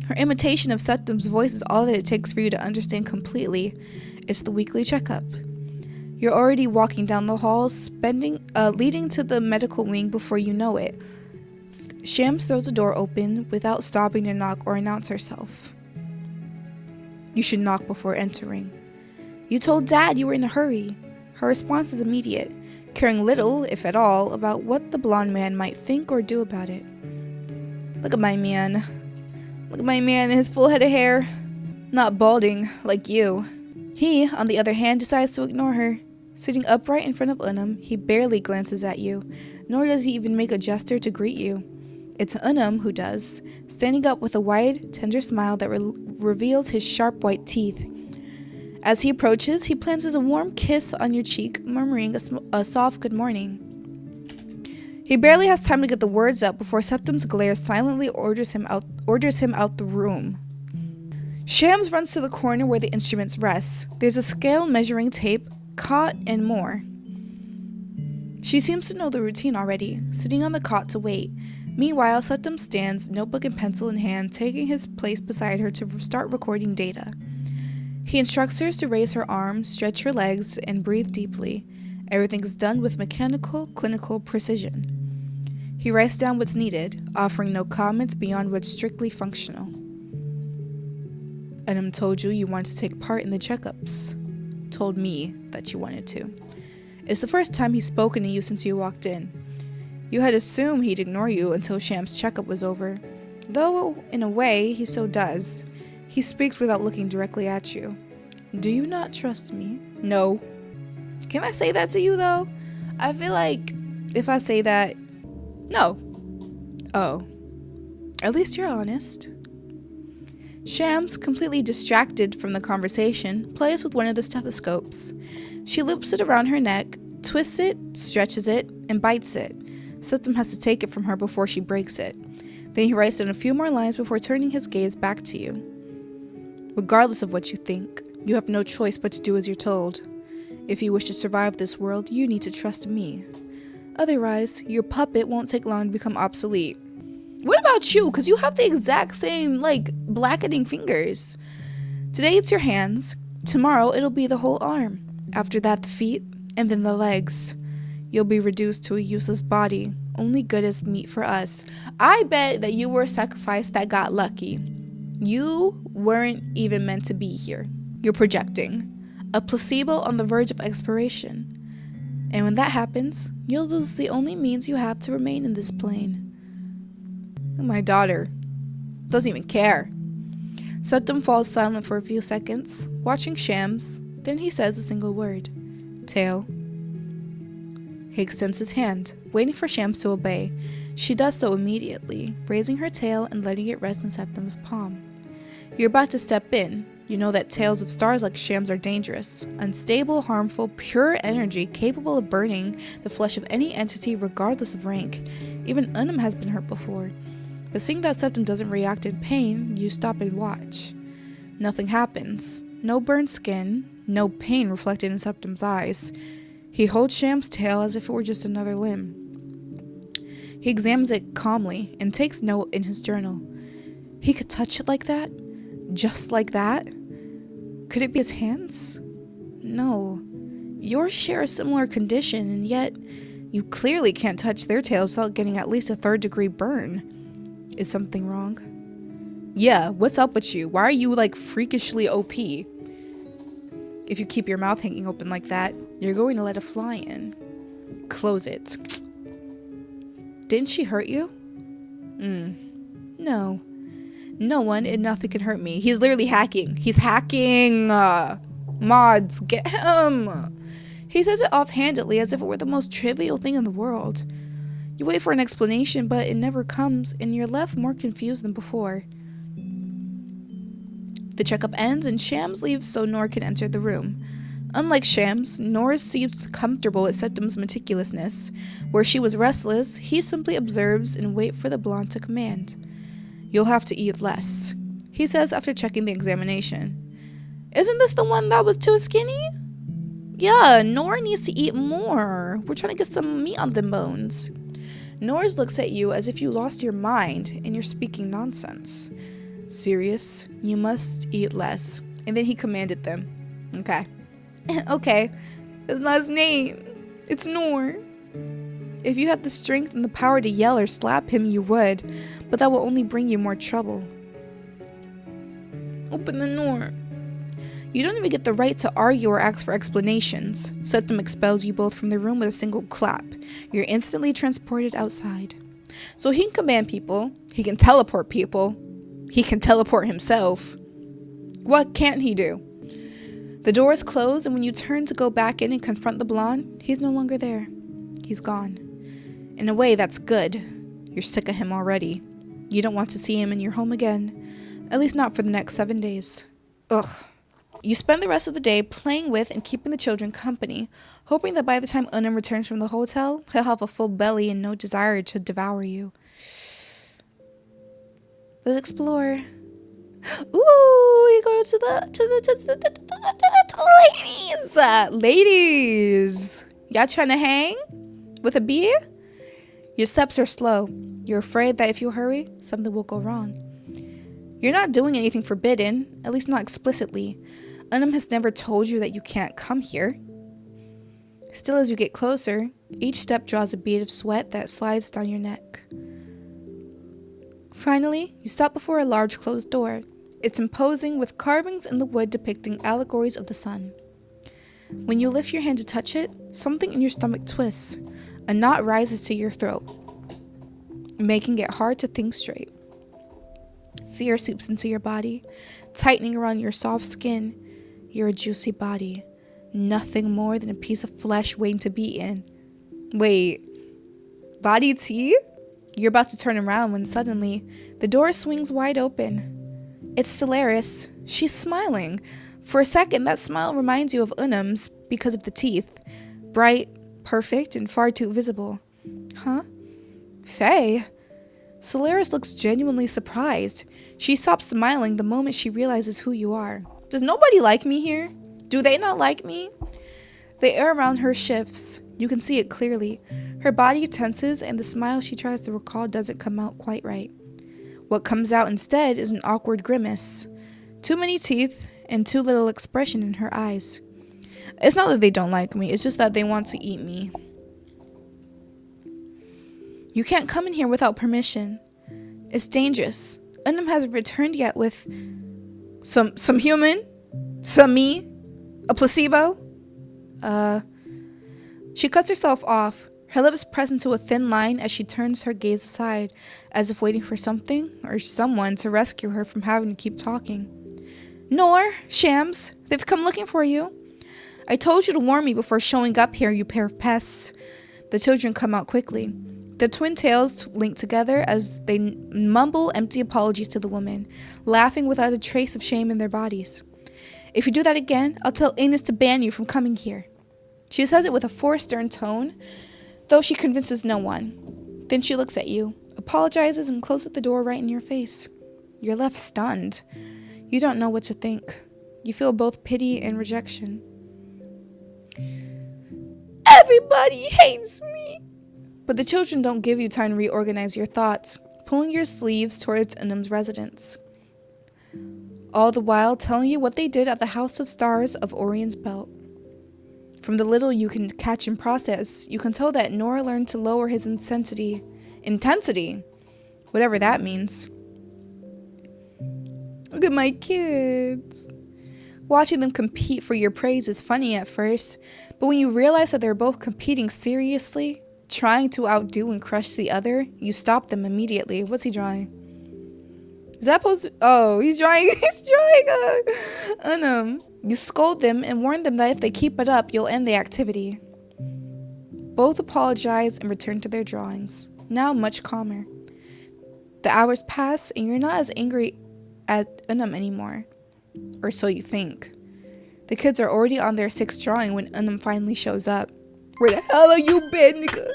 Her imitation of Septem's voice is all that it takes for you to understand completely. It's the weekly checkup. You're already walking down the halls, leading to the medical wing before you know it. Shams throws the door open without stopping to knock or announce herself. You should knock before entering. You told Dad you were in a hurry. Her response is immediate, caring little, if at all, about what the blonde man might think or do about it. Look at my man. Look at my man and his full head of hair. Not balding, like you. He, on the other hand, decides to ignore her. Sitting upright in front of Unum, he barely glances at you, nor does he even make a gesture to greet you. It's Unum who does, standing up with a wide, tender smile that reveals his sharp white teeth. As he approaches, he plants a warm kiss on your cheek, murmuring a soft good morning. He barely has time to get the words out before Septem's glare silently orders him out the room. Shams runs to the corner where the instruments rest. There's a scale, measuring tape, cot, and more. She seems to know the routine already, sitting on the cot to wait. Meanwhile, Septem stands, notebook and pencil in hand, taking his place beside her to start recording data. He instructs her to raise her arms, stretch her legs, and breathe deeply. Everything is done with mechanical, clinical precision. He writes down what's needed, offering no comments beyond what's strictly functional. Unum told you wanted to take part in the checkups. Told me that you wanted to. It's the first time he's spoken to you since you walked in. You had assumed he'd ignore you until Sham's checkup was over. Though, in a way, he so does. He speaks without looking directly at you. Do you not trust me? No. Can I say that to you, though? I feel like if I say that, no. Oh. At least you're honest. Shams, completely distracted from the conversation, plays with one of the stethoscopes. She loops it around her neck, twists it, stretches it, and bites it. Septem has to take it from her before she breaks it. Then he writes down a few more lines before turning his gaze back to you. Regardless of what you think, you have no choice but to do as you're told. If you wish to survive this world, you need to trust me. Otherwise, your puppet won't take long to become obsolete. What about you? Because you have the exact same, blackening fingers. Today it's your hands. Tomorrow it'll be the whole arm. After that, the feet, and then the legs. You'll be reduced to a useless body, only good as meat for us. I bet that you were a sacrifice that got lucky. You weren't even meant to be here. You're projecting. A placebo on the verge of expiration. And when that happens, you'll lose the only means you have to remain in this plane. My daughter doesn't even care. Septem falls silent for a few seconds, watching Shams. Then he says a single word. Tail. He extends his hand, waiting for Shams to obey. She does so immediately, raising her tail and letting it rest in Septem's palm. You're about to step in. You know that tails of stars like Shams are dangerous, unstable, harmful, pure energy capable of burning the flesh of any entity regardless of rank. Even Unum has been hurt before. But seeing that Septem doesn't react in pain, you stop and watch. Nothing happens. No burned skin, no pain reflected in Septem's eyes. He holds Sham's tail as if it were just another limb. He examines it calmly and takes note in his journal. He could touch it like that? Just like that? Could it be his hands? No. Yours share a similar condition, and yet you clearly can't touch their tails without getting at least a 3rd-degree burn. Is something wrong? Yeah, what's up with you? Why are you freakishly OP? If you keep your mouth hanging open like that, you're going to let a fly in. Close it. Didn't she hurt you? No. No one and nothing can hurt me. He's literally hacking. He's hacking. Mods, get him. He says it offhandedly as if it were the most trivial thing in the world. You wait for an explanation, but it never comes, and you're left more confused than before. The checkup ends, and Shams leaves so Noor can enter the room. Unlike Shams, Noor seems comfortable with Septem's meticulousness. Where she was restless, he simply observes and waits for the blonde to command. You'll have to eat less, he says after checking the examination. Isn't this the one that was too skinny? Yeah, Noor needs to eat more. We're trying to get some meat on them bones. Noor looks at you as if you lost your mind and you're speaking nonsense. Serious, you must eat less. And then he commanded them. Okay. Okay. That's not his name. It's Noor. If you had the strength and the power to yell or slap him, you would. But that will only bring you more trouble. Open the door. You don't even get the right to argue or ask for explanations. Septem expels you both from the room with a single clap. You're instantly transported outside. So he can command people. He can teleport people. He can teleport himself. What can't he do? The door is closed, and when you turn to go back in and confront the blonde, he's no longer there. He's gone. In a way, that's good. You're sick of him already. You don't want to see him in your home again. At least not for the next 7 days. Ugh. You spend the rest of the day playing with and keeping the children company, hoping that by the time Unum returns from the hotel, he'll have a full belly and no desire to devour you. Let's explore. Ooh, you go to the ladies. Ladies, y'all trying to hang with a bee? Your steps are slow. You're afraid that if you hurry, something will go wrong. You're not doing anything forbidden, at least not explicitly. Unum has never told you that you can't come here. Still, as you get closer, each step draws a bead of sweat that slides down your neck. Finally, you stop before a large closed door. It's imposing with carvings in the wood depicting allegories of the sun. When you lift your hand to touch it, something in your stomach twists. A knot rises to your throat, making it hard to think straight. Fear seeps into your body, tightening around your soft skin. You're a juicy body, nothing more than a piece of flesh waiting to be eaten. Wait, body tea? You're about to turn around when suddenly the door swings wide open. It's Stellaris. She's smiling. For a second, that smile reminds you of Unum's because of the teeth. Bright, perfect, and far too visible. Huh? Faye? Stellaris looks genuinely surprised. She stops smiling the moment she realizes who you are. Does nobody like me here? Do they not like me? The air around her shifts. You can see it clearly. Her body tenses and the smile she tries to recall doesn't come out quite right. What comes out instead is an awkward grimace. Too many teeth and too little expression in her eyes. It's not that they don't like me, it's just that they want to eat me. You can't come in here without permission. It's dangerous. Unum hasn't returned yet with some human, some me, a placebo. She cuts herself off, her lips press into a thin line as she turns her gaze aside, as if waiting for something or someone to rescue her from having to keep talking. Noor, Shams, they've come looking for you. I told you to warn me before showing up here, you pair of pests. The children come out quickly. Their twin tails link together as they mumble empty apologies to the woman, laughing without a trace of shame in their bodies. If you do that again, I'll tell Ines to ban you from coming here. She says it with a forced, stern tone, though she convinces no one. Then she looks at you, apologizes, and closes the door right in your face. You're left stunned. You don't know what to think. You feel both pity and rejection. Everybody hates me. But the children don't give you time to reorganize your thoughts, pulling your sleeves towards Unum's residence. All the while telling you what they did at the House of Stars of Orion's Belt. From the little you can catch and process, you can tell that Noor learned to lower his intensity, whatever that means. Look at my kids. Watching them compete for your praise is funny at first, but when you realize that they're both competing seriously, trying to outdo and crush the other, you stop them immediately. What's he drawing? Is that supposed to... Oh, he's drawing Unum. You scold them and warn them that if they keep it up, you'll end the activity. Both apologize and return to their drawings, now much calmer. The hours pass and you're not as angry at Unum anymore. Or so you think. The kids are already on their 6th drawing when Unum finally shows up. Where the hell are you been, nigga?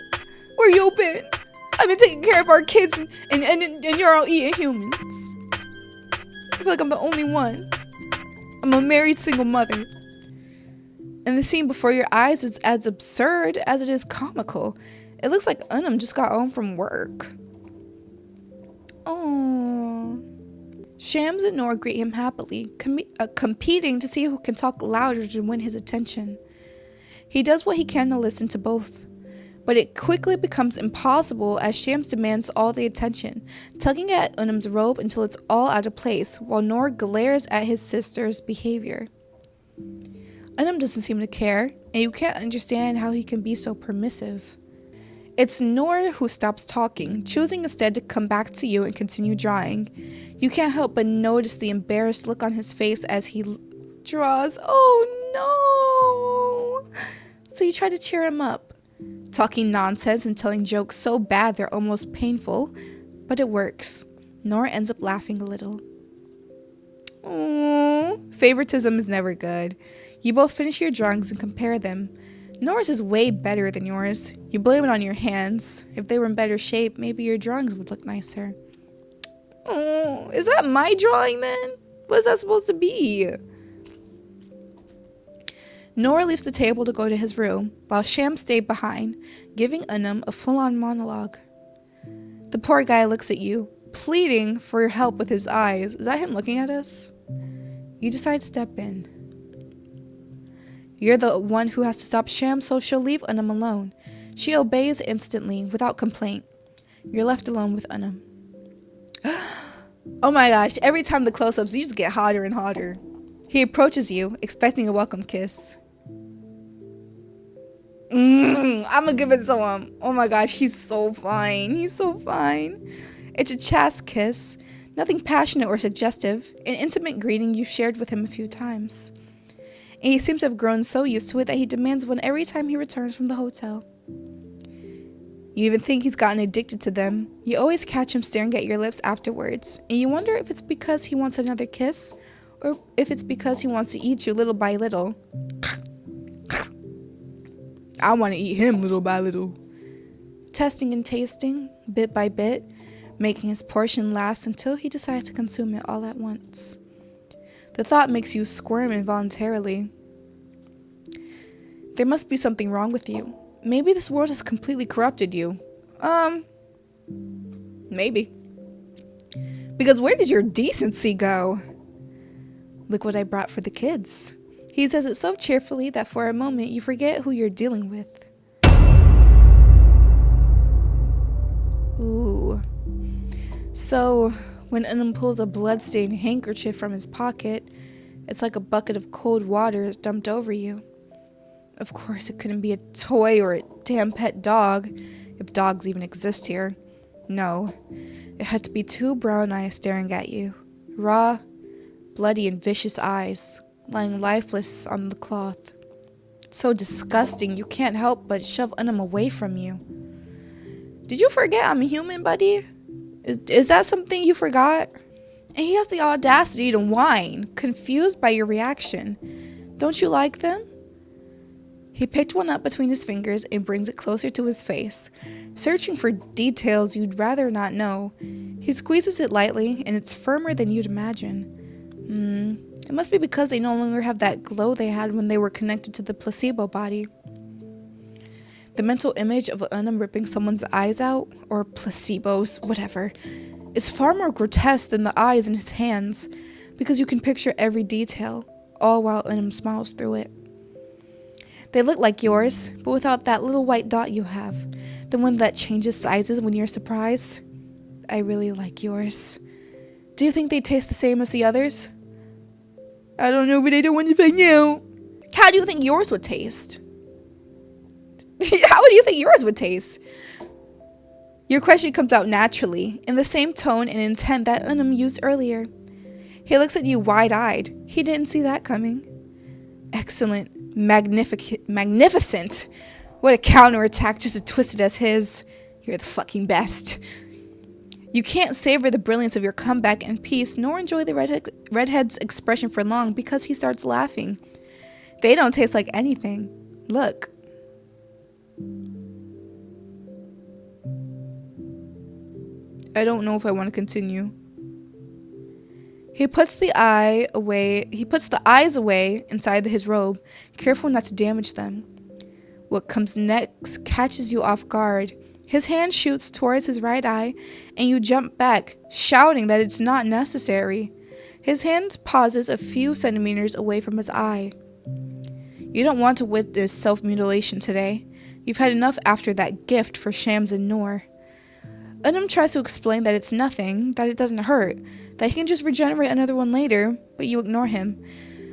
Where you been? I've been taking care of our kids and you're all eating humans. I feel like I'm the only one. I'm a married single mother. And the scene before your eyes is as absurd as it is comical. It looks like Unum just got home from work. Oh. Shams and Noor greet him happily, competing to see who can talk louder to win his attention. He does what he can to listen to both, but it quickly becomes impossible as Shams demands all the attention, tugging at Unum's robe until it's all out of place, while Noor glares at his sister's behavior. Unum doesn't seem to care, and you can't understand how he can be so permissive. It's Noor who stops talking, choosing instead to come back to you and continue drawing. You can't help but notice the embarrassed look on his face as he draws. Oh no! So you try to cheer him up, talking nonsense and telling jokes so bad they're almost painful, but it works. Noor ends up laughing a little. Aww. Favoritism is never good. You both finish your drawings and compare them. Noor's is way better than yours. You blame it on your hands. If they were in better shape, maybe your drawings would look nicer. Oh, is that my drawing then? What's that supposed to be? Noor leaves the table to go to his room, while Sham stayed behind, giving Unum a full-on monologue. The poor guy looks at you, pleading for your help with his eyes. Is that him looking at us? You decide to step in. You're the one who has to stop Sham, so she'll leave Unum alone. She obeys instantly, without complaint. You're left alone with Unum. Oh my gosh, every time the close-ups, you just get hotter and hotter. He approaches you, expecting a welcome kiss. I'm gonna give it to him. Oh my gosh, he's so fine. He's so fine. It's a chast kiss. Nothing passionate or suggestive. An intimate greeting you shared with him a few times. And he seems to have grown so used to it that he demands one every time he returns from the hotel. You even think he's gotten addicted to them. You always catch him staring at your lips afterwards, and you wonder if it's because he wants another kiss, or if it's because he wants to eat you little by little. I want to eat him little by little. Testing and tasting, bit by bit, making his portion last until he decides to consume it all at once. The thought makes you squirm involuntarily. There must be something wrong with you. Maybe this world has completely corrupted you. Maybe. Because where did your decency go? Look what I brought for the kids. He says it so cheerfully that for a moment you forget who you're dealing with. Ooh. So, when Unum pulls a blood-stained handkerchief from his pocket, it's like a bucket of cold water is dumped over you. Of course, it couldn't be a toy or a damn pet dog, if dogs even exist here. No, it had to be two brown eyes staring at you. Raw, bloody, and vicious eyes, lying lifeless on the cloth. It's so disgusting, you can't help but shove Unum away from you. Did you forget I'm a human, buddy? Is that something you forgot? And he has the audacity to whine, confused by your reaction. Don't you like them? He picked one up between his fingers and brings it closer to his face, searching for details you'd rather not know. He squeezes it lightly, and it's firmer than you'd imagine. It must be because they no longer have that glow they had when they were connected to the placebo body. The mental image of Unum ripping someone's eyes out, or placebos, whatever, is far more grotesque than the eyes in his hands, because you can picture every detail, all while Unum smiles through it. They look like yours, but without that little white dot you have, the one that changes sizes when you're surprised. I really like yours. Do you think they taste the same as the others? I don't know, but I don't want to find out. How do you think yours would taste? How do you think yours would taste? Your question comes out naturally, in the same tone and intent that Unum used earlier. He looks at you wide-eyed. He didn't see that coming. Excellent. Magnificent. What a counterattack just as twisted as his. You're the fucking best. You can't savor the brilliance of your comeback in peace, nor enjoy the redhead's expression for long because he starts laughing. They don't taste like anything. Look. I don't know if I want to continue. He puts the eyes away inside his robe, careful not to damage them. What comes next catches you off guard. His hand shoots towards his right eye, and you jump back, shouting that it's not necessary. His hand pauses a few centimeters away from his eye. You don't want to witness self-mutilation today. You've had enough after that gift for Shams and Noor. Unum tries to explain that it's nothing, that it doesn't hurt, that he can just regenerate another one later, but you ignore him.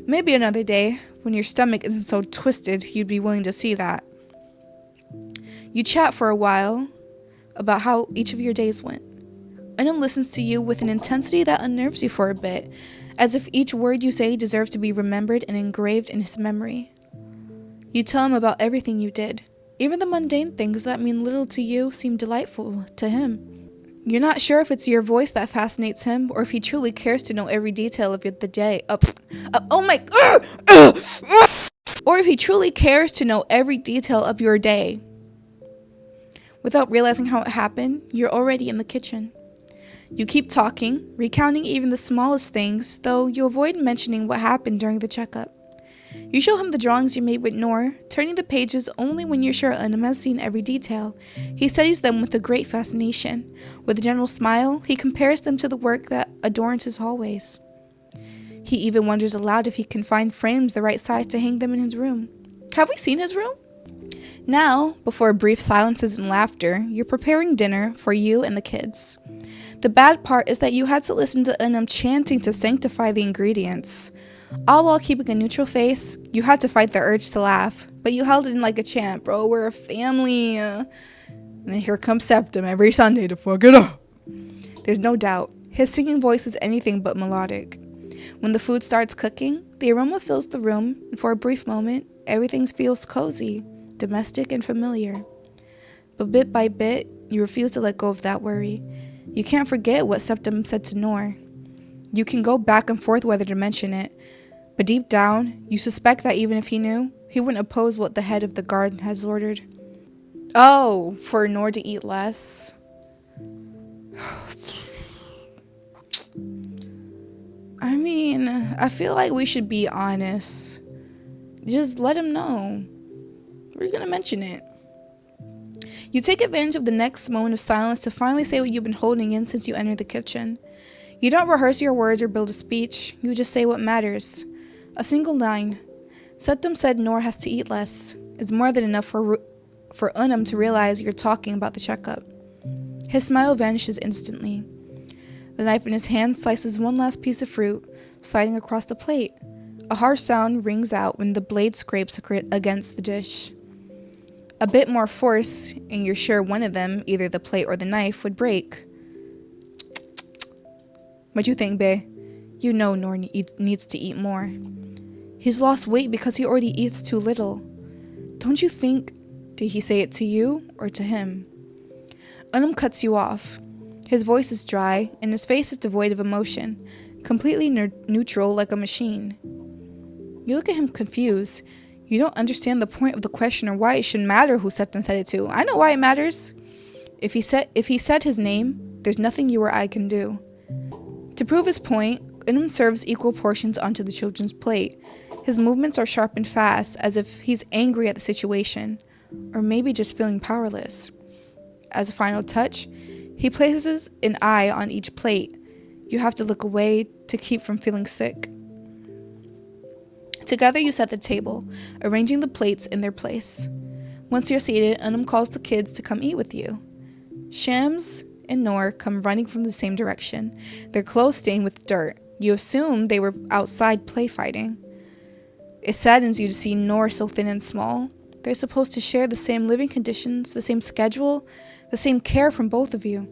Maybe another day, when your stomach isn't so twisted, you'd be willing to see that. You chat for a while about how each of your days went. Unum listens to you with an intensity that unnerves you for a bit, as if each word you say deserves to be remembered and engraved in his memory. You tell him about everything you did. Even the mundane things that mean little to you seem delightful to him. You're not sure if it's your voice that fascinates him or if he truly cares to know every detail of the day. Oh my... Or if he truly cares to know every detail of your day. Without realizing how it happened, you're already in the kitchen. You keep talking, recounting even the smallest things, though you avoid mentioning what happened during the checkup. You show him the drawings you made with Noor, turning the pages only when you're sure Unum has seen every detail. He studies them with a great fascination. With a general smile, he compares them to the work that adorns his hallways. He even wonders aloud if he can find frames the right size to hang them in his room. Have we seen his room? Now, before brief silences and laughter, you're preparing dinner for you and the kids. The bad part is that you had to listen to Unum chanting to sanctify the ingredients. All while keeping a neutral face, you had to fight the urge to laugh, but you held it in like a champ. Bro, we're a family. And then here comes Septem every Sunday to fuck it up. There's no doubt, his singing voice is anything but melodic. When the food starts cooking, the aroma fills the room, and for a brief moment, everything feels cozy, domestic, and familiar. But bit by bit, you refuse to let go of that worry. You can't forget what Septem said to Noor. You can go back and forth whether to mention it, but deep down, you suspect that even if he knew, he wouldn't oppose what the head of the guard has ordered. Oh, for Noor to eat less. I mean, I feel like we should be honest. Just let him know. We're gonna mention it. You take advantage of the next moment of silence to finally say what you've been holding in since you entered the kitchen. You don't rehearse your words or build a speech. You just say what matters. A single line. Septem said Noor has to eat less. It's more than enough for Unum to realize you're talking about the checkup. His smile vanishes instantly. The knife in his hand slices one last piece of fruit, sliding across the plate. A harsh sound rings out when the blade scrapes against the dish. A bit more force, and you're sure one of them, either the plate or the knife, would break. What you think, bae? You know Noor needs to eat more. He's lost weight because he already eats too little. Don't you think... Did he say it to you or to him? Unum cuts you off. His voice is dry, and his face is devoid of emotion, completely neutral like a machine. You look at him confused. You don't understand the point of the question or why it should matter who Septem said it to. I know why it matters. If he said his name, there's nothing you or I can do. To prove his point, Unum serves equal portions onto the children's plate. His movements are sharp and fast, as if he's angry at the situation, or maybe just feeling powerless. As a final touch, he places an eye on each plate. You have to look away to keep from feeling sick. Together you set the table, arranging the plates in their place. Once you're seated, Unum calls the kids to come eat with you. Shams and Noor come running from the same direction, their clothes stained with dirt. You assume they were outside play fighting. It saddens you to see Noor so thin and small. They're supposed to share the same living conditions, the same schedule, the same care from both of you.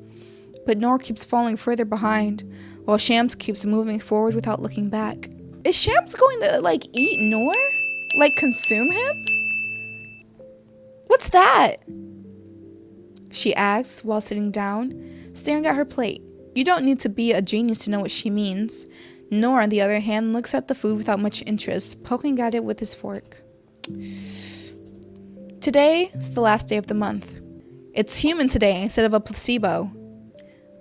But Noor keeps falling further behind, while Shams keeps moving forward without looking back. Is Shams going to, eat Noor? Consume him? What's that? She asks while sitting down, staring at her plate. You don't need to be a genius to know what she means. Noor, on the other hand, looks at the food without much interest, poking at it with his fork. Today is the last day of the month. It's human today instead of a placebo.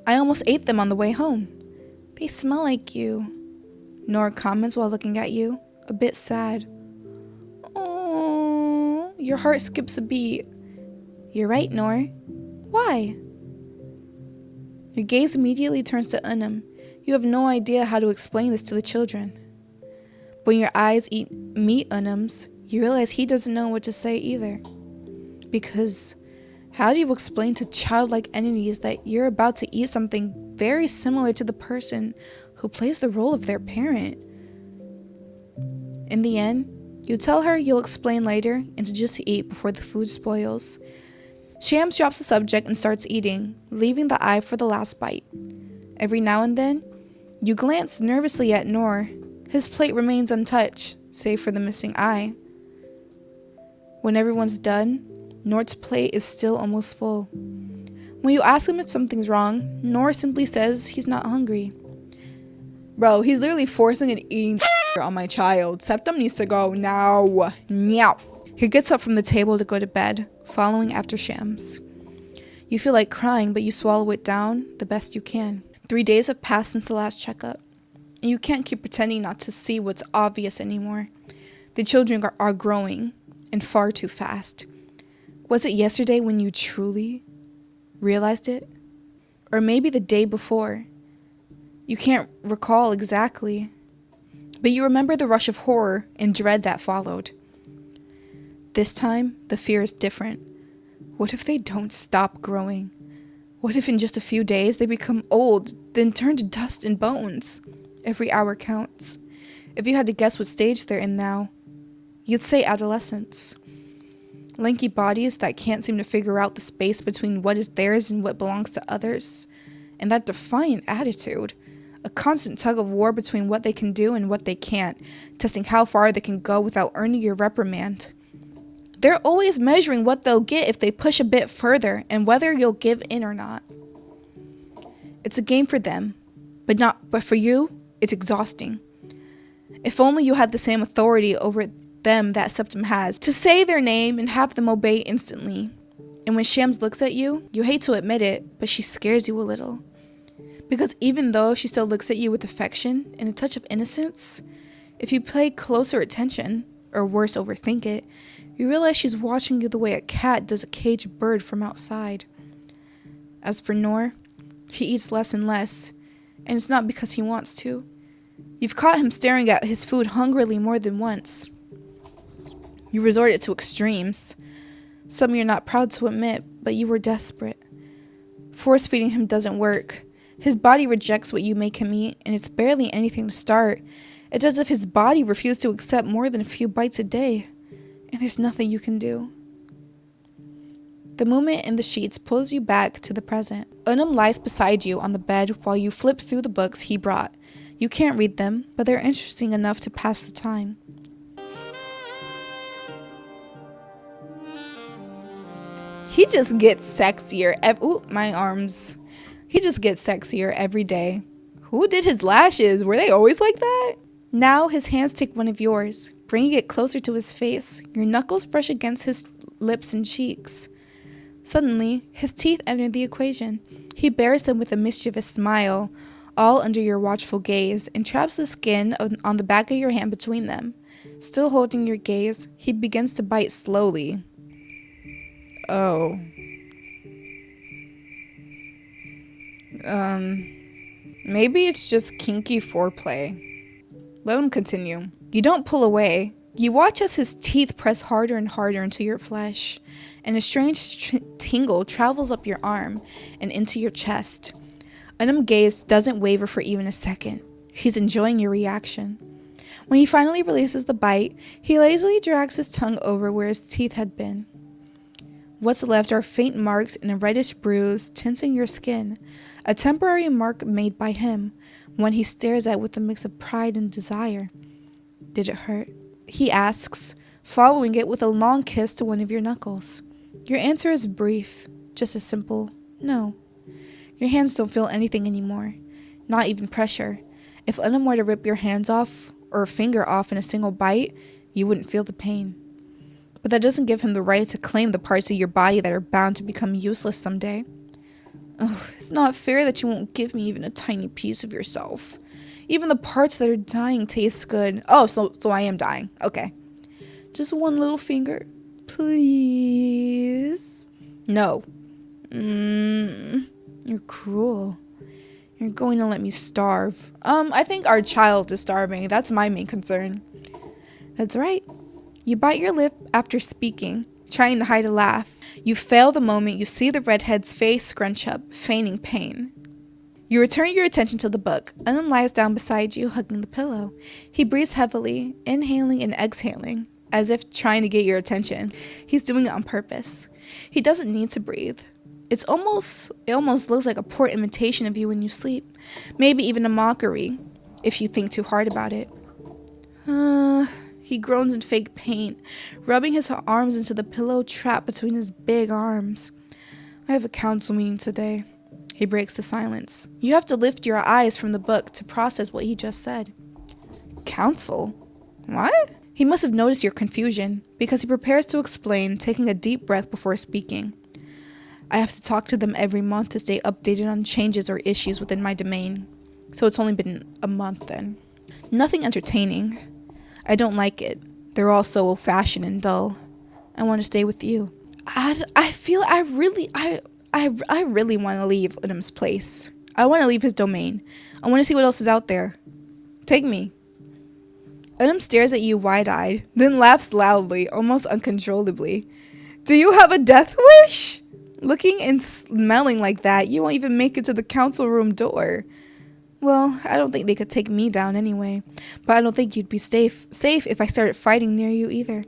I almost ate them on the way home. They smell like you. Noor comments while looking at you, a bit sad. Oh, your heart skips a beat. You're right, Noor. Why? Your gaze immediately turns to Unum. You have no idea how to explain this to the children. When your eyes meet Unum's, you realize he doesn't know what to say either. Because how do you explain to childlike entities that you're about to eat something very similar to the person who plays the role of their parent? In the end, you tell her you'll explain later and to just eat before the food spoils. Shams drops the subject and starts eating, leaving the eye for the last bite. Every now and then, you glance nervously at Noor. His plate remains untouched, save for the missing eye. When everyone's done, Noor's plate is still almost full. When you ask him if something's wrong, Noor simply says he's not hungry. Bro, he's literally forcing an eating on my child. Septem needs to go now. Meow. He gets up from the table to go to bed, following after Shams. You feel like crying, but you swallow it down the best you can. 3 days have passed since the last checkup, and you can't keep pretending not to see what's obvious anymore. The children are growing, and far too fast. Was it yesterday when you truly realized it? Or maybe the day before? You can't recall exactly, but you remember the rush of horror and dread that followed. This time, the fear is different. What if they don't stop growing? What if in just a few days they become old, then turn to dust and bones? Every hour counts. If you had to guess what stage they're in now, you'd say adolescence. Lanky bodies that can't seem to figure out the space between what is theirs and what belongs to others. And that defiant attitude. A constant tug of war between what they can do and what they can't, testing how far they can go without earning your reprimand. They're always measuring what they'll get if they push a bit further and whether you'll give in or not. It's a game for them, but for you, it's exhausting. If only you had the same authority over them that Septem has, to say their name and have them obey instantly. And when Shams looks at you, you hate to admit it, but she scares you a little. Because even though she still looks at you with affection and a touch of innocence, if you pay closer attention, or worse, overthink it, you realize she's watching you the way a cat does a caged bird from outside. As for Noor, he eats less and less, and it's not because he wants to. You've caught him staring at his food hungrily more than once. You resorted to extremes. Some you're not proud to admit, but you were desperate. Force feeding him doesn't work. His body rejects what you make him eat, and it's barely anything to start. It's as if his body refused to accept more than a few bites a day, and there's nothing you can do. The movement in the sheets pulls you back to the present. Unum lies beside you on the bed while you flip through the books he brought. You can't read them, but they're interesting enough to pass the time. He just gets sexier. My arms. He just gets sexier every day. Who did his lashes? Were they always like that? Now his hands take one of yours, bringing it closer to his face. Your knuckles brush against his lips and cheeks. Suddenly, his teeth enter the equation. He bares them with a mischievous smile, all under your watchful gaze, and traps the skin on the back of your hand between them. Still holding your gaze, he begins to bite slowly. Oh. Maybe it's just kinky foreplay. Let him continue. You don't pull away. You watch as his teeth press harder and harder into your flesh, and a strange tingle travels up your arm and into your chest. Unum's gaze doesn't waver for even a second. He's enjoying your reaction. When he finally releases the bite, he lazily drags his tongue over where his teeth had been. What's left are faint marks and a reddish bruise tinting your skin, a temporary mark made by him, one he stares at with a mix of pride and desire. Did it hurt? He asks, following it with a long kiss to one of your knuckles. Your answer is brief, just a simple no. Your hands don't feel anything anymore, not even pressure. If Unum were to rip your hands off or a finger off in a single bite, you wouldn't feel the pain. But that doesn't give him the right to claim the parts of your body that are bound to become useless someday. Ugh, it's not fair that you won't give me even a tiny piece of yourself. Even the parts that are dying taste good. Oh, so I am dying. Okay. Just one little finger. Please. No. You're cruel. You're going to let me starve. I think our child is starving. That's my main concern. That's right. You bite your lip after speaking, trying to hide a laugh. You fail the moment you see the redhead's face scrunch up, feigning pain. You return your attention to the book. Unum lies down beside you, hugging the pillow. He breathes heavily, inhaling and exhaling, as if trying to get your attention. He's doing it on purpose. He doesn't need to breathe. It almost looks like a poor imitation of you when you sleep. Maybe even a mockery, if you think too hard about it. He groans in fake pain, rubbing his arms into the pillow trap between his big arms. I have a council meeting today. He breaks the silence. You have to lift your eyes from the book to process what he just said. Council? What? He must have noticed your confusion, because he prepares to explain, taking a deep breath before speaking. I have to talk to them every month to stay updated on changes or issues within my domain. So it's only been a month then. Nothing entertaining. I don't like it. They're all so old-fashioned and dull. I want to stay with you. I feel I really want to leave Unum's place. I want to leave his domain. I want to see what else is out there. Take me. Unum stares at you wide-eyed, then laughs loudly, almost uncontrollably. Do you have a death wish? Looking and smelling like that, you won't even make it to the council room door. Well, I don't think they could take me down anyway, but I don't think you'd be safe if I started fighting near you either.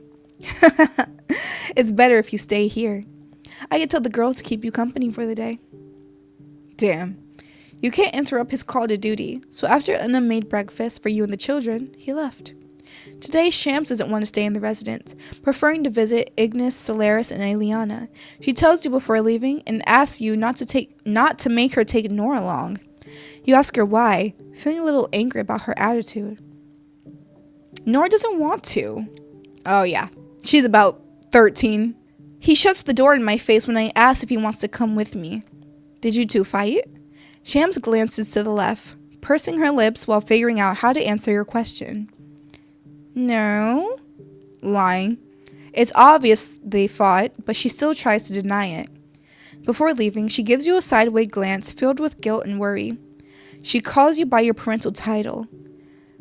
It's better if you stay here. I can tell the girls to keep you company for the day. Damn. You can't interrupt his call to duty, so after Unum made breakfast for you and the children, he left. Today, Shams doesn't want to stay in the residence, preferring to visit Ignis, Solaris, and Eliana. She tells you before leaving and asks you not to make her take Noor along. You ask her why, feeling a little angry about her attitude. Noor doesn't want to. Oh yeah, she's about 13. He shuts the door in my face when I ask if he wants to come with me. Did you two fight? Shams glances to the left, pursing her lips while figuring out how to answer your question. No. Lying. It's obvious they fought, but she still tries to deny it. Before leaving, she gives you a sideways glance filled with guilt and worry. She calls you by your parental title,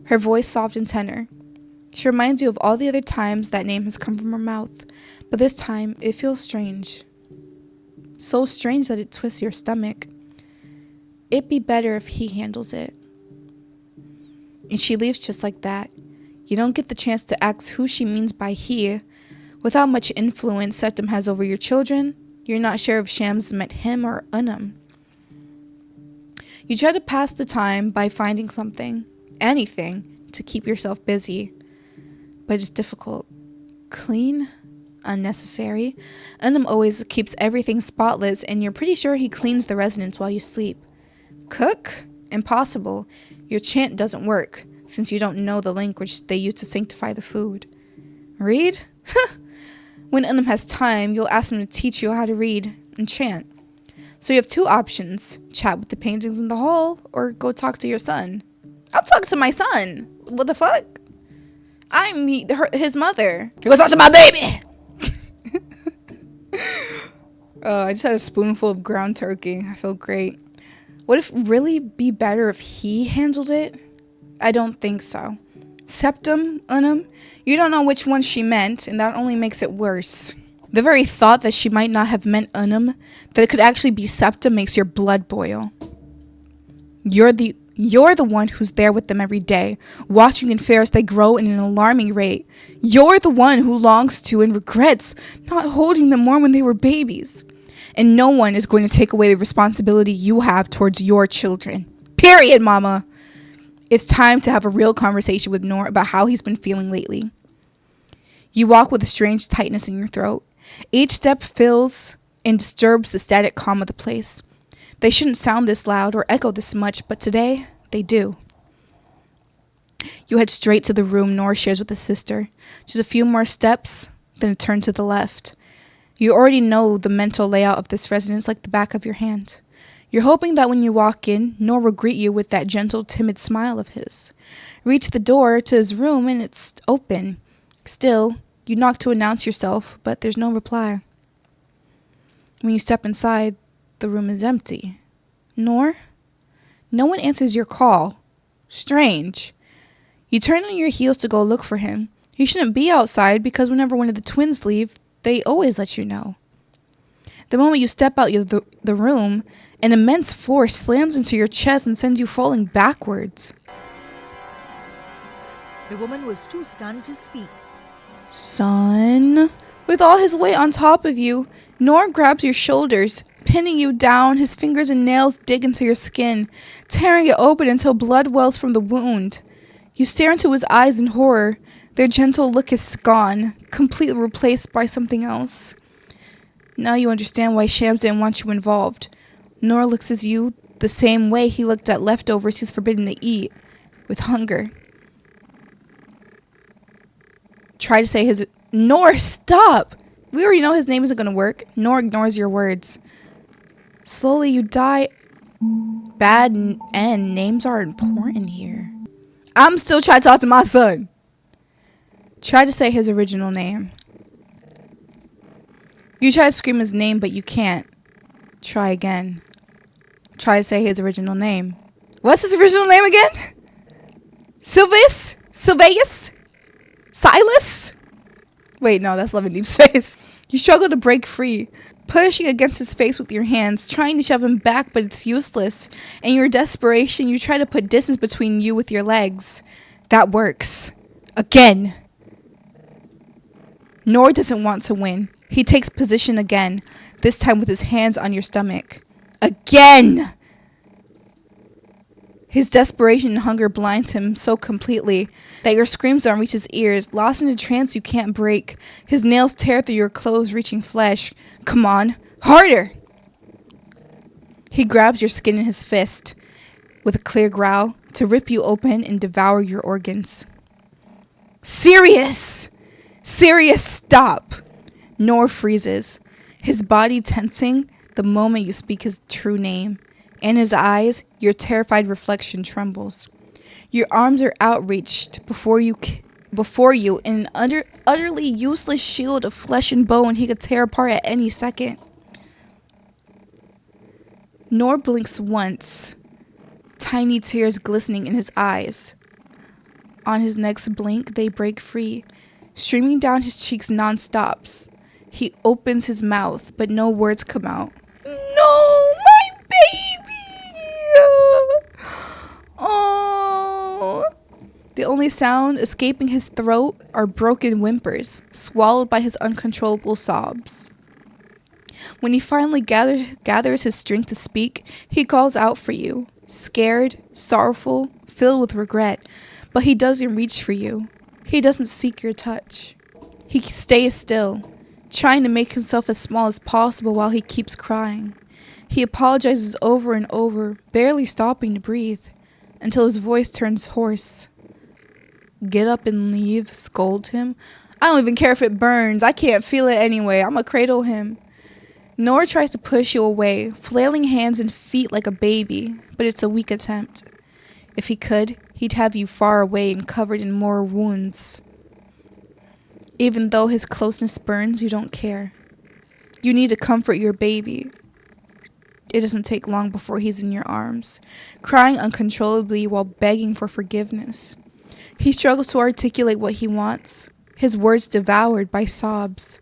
her voice soft and tenor. She reminds you of all the other times that name has come from her mouth, but this time it feels strange. So strange that it twists your stomach. It'd be better if he handles it. And she leaves just like that. You don't get the chance to ask who she means by he. With how much influence Septem has over your children, you're not sure if Shams met him or Unum. You try to pass the time by finding something, anything, to keep yourself busy. But it's difficult. Clean? Unnecessary. Unum always keeps everything spotless, and you're pretty sure he cleans the residence while you sleep. Cook? Impossible. Your chant doesn't work, since you don't know the language they use to sanctify the food. Read? When Unum has time, you'll ask him to teach you how to read and chant. So you have two options. Chat with the paintings in the hall, or go talk to your son. I'll talk to my son. What the fuck? I'm his mother. Go talk to my baby! I just had a spoonful of ground turkey. I feel great. Would it really be better if he handled it? I don't think so. Septem, Unum, you don't know which one she meant, and that only makes it worse. The very thought that she might not have meant Unum, that it could actually be Septem, makes your blood boil. You're the one who's there with them every day, watching in fear as they grow in an alarming rate. You're the one who longs to and regrets not holding them more when they were babies. And no one is going to take away the responsibility you have towards your children. Period, mama. It's time to have a real conversation with Noor about how he's been feeling lately. You walk with a strange tightness in your throat. Each step fills and disturbs the static calm of the place. They shouldn't sound this loud or echo this much, but today, they do. You head straight to the room Noor shares with his sister. Just a few more steps, then a turn to the left. You already know the mental layout of this residence like the back of your hand. You're hoping that when you walk in, Noor will greet you with that gentle, timid smile of his. Reach the door to his room and it's open. Still, you knock to announce yourself, but there's no reply. When you step inside, the room is empty. Noor? No one answers your call. Strange. You turn on your heels to go look for him. He shouldn't be outside because whenever one of the twins leave, they always let you know. The moment you step out the room, an immense force slams into your chest and sends you falling backwards. The woman was too stunned to speak. Son? With all his weight on top of you, Noor grabs your shoulders, pinning you down. His fingers and nails dig into your skin, tearing it open until blood wells from the wound. You stare into his eyes in horror. Their gentle look is gone, completely replaced by something else. Now you understand why Shams didn't want you involved. Noor looks at you the same way he looked at leftovers he's forbidden to eat, with hunger. Try to say his... Noor, stop! We already know his name isn't gonna work. Noor ignores your words. Slowly you die. Bad end. Names are important here. I'm still trying to talk to my son. Try to say his original name. You try to scream his name, but you can't. Try again. Try to say his original name. What's his original name again? Sylvius? Sylvius? Silas? Wait, no, that's Lemondeep's face. You struggle to break free, pushing against his face with your hands, trying to shove him back, but it's useless. In your desperation, you try to put distance between you with your legs. That works. Again. Noor doesn't want to win. He takes position again, this time with his hands on your stomach. Again! His desperation and hunger blinds him so completely that your screams don't reach his ears. Lost in a trance you can't break. His nails tear through your clothes, reaching flesh. Come on, harder! He grabs your skin in his fist with a clear growl to rip you open and devour your organs. Serious! Serious, stop! Noor freezes, his body tensing the moment you speak his true name. In his eyes, your terrified reflection trembles. Your arms are outreached before you in an utterly useless shield of flesh and bone he could tear apart at any second. Noor blinks once, tiny tears glistening in his eyes. On his next blink, they break free, streaming down his cheeks non-stops. He opens his mouth, but no words come out. No, my baby! Oh! The only sound escaping his throat are broken whimpers, swallowed by his uncontrollable sobs. When he finally gathers his strength to speak, he calls out for you, scared, sorrowful, filled with regret, but he doesn't reach for you. He doesn't seek your touch. He stays still, trying to make himself as small as possible while he keeps crying. He apologizes over and over, barely stopping to breathe, until his voice turns hoarse. Get up and leave, scold him. I don't even care if it burns. I can't feel it anyway. I'ma cradle him. Noor tries to push you away, flailing hands and feet like a baby, but it's a weak attempt. If he could, he'd have you far away and covered in more wounds. Even though his closeness burns, you don't care. You need to comfort your baby. It doesn't take long before he's in your arms, crying uncontrollably while begging for forgiveness. He struggles to articulate what he wants, his words devoured by sobs.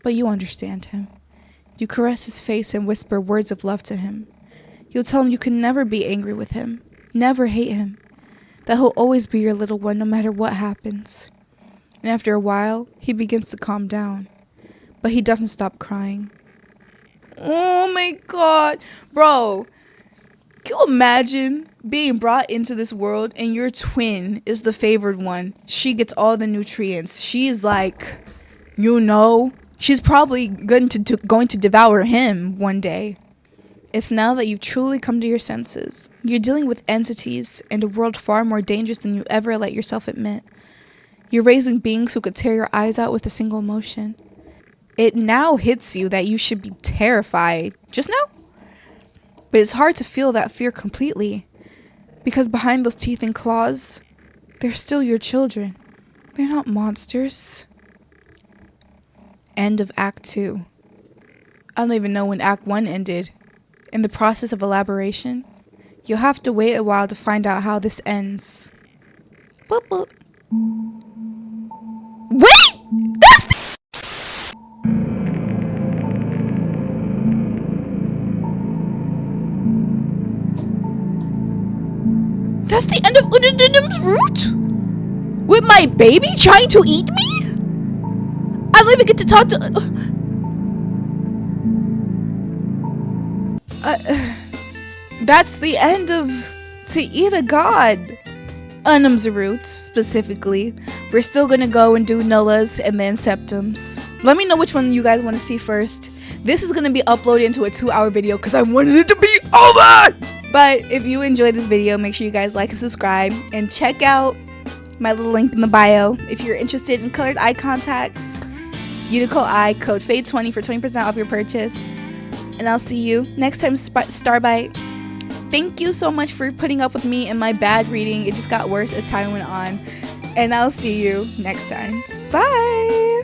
But you understand him. You caress his face and whisper words of love to him. You'll tell him you can never be angry with him, never hate him, that he'll always be your little one no matter what happens. And after a while, he begins to calm down. But he doesn't stop crying. Oh my god. Bro, can you imagine being brought into this world and your twin is the favored one? She gets all the nutrients. She is like, she's probably going to devour him one day. It's now that you've truly come to your senses. You're dealing with entities and a world far more dangerous than you ever let yourself admit. You're raising beings who could tear your eyes out with a single motion. It now hits you that you should be terrified just now. But it's hard to feel that fear completely. Because behind those teeth and claws, they're still your children. They're not monsters. End of Act 2. I don't even know when Act 1 ended. In the process of elaboration, you'll have to wait a while to find out how this ends. Boop boop. Wait! That's the end of Unum's route? With my baby trying to eat me? I don't even get to talk to... that's the end of To Eat a God. Unum's roots specifically. We're still gonna go and do Nullas and then Septems. Let me know which one you guys want to see first. This is gonna be uploaded into a 2-hour video because I wanted it to be over. But if you enjoyed this video, make sure you guys like and subscribe and check out my little link in the bio if you're interested in colored eye contacts. Unico Eye, code FADE20 for 20% off your purchase. And I'll see you next time, Starbite. Thank you so much for putting up with me and my bad reading. It just got worse as time went on. And I'll see you next time. Bye!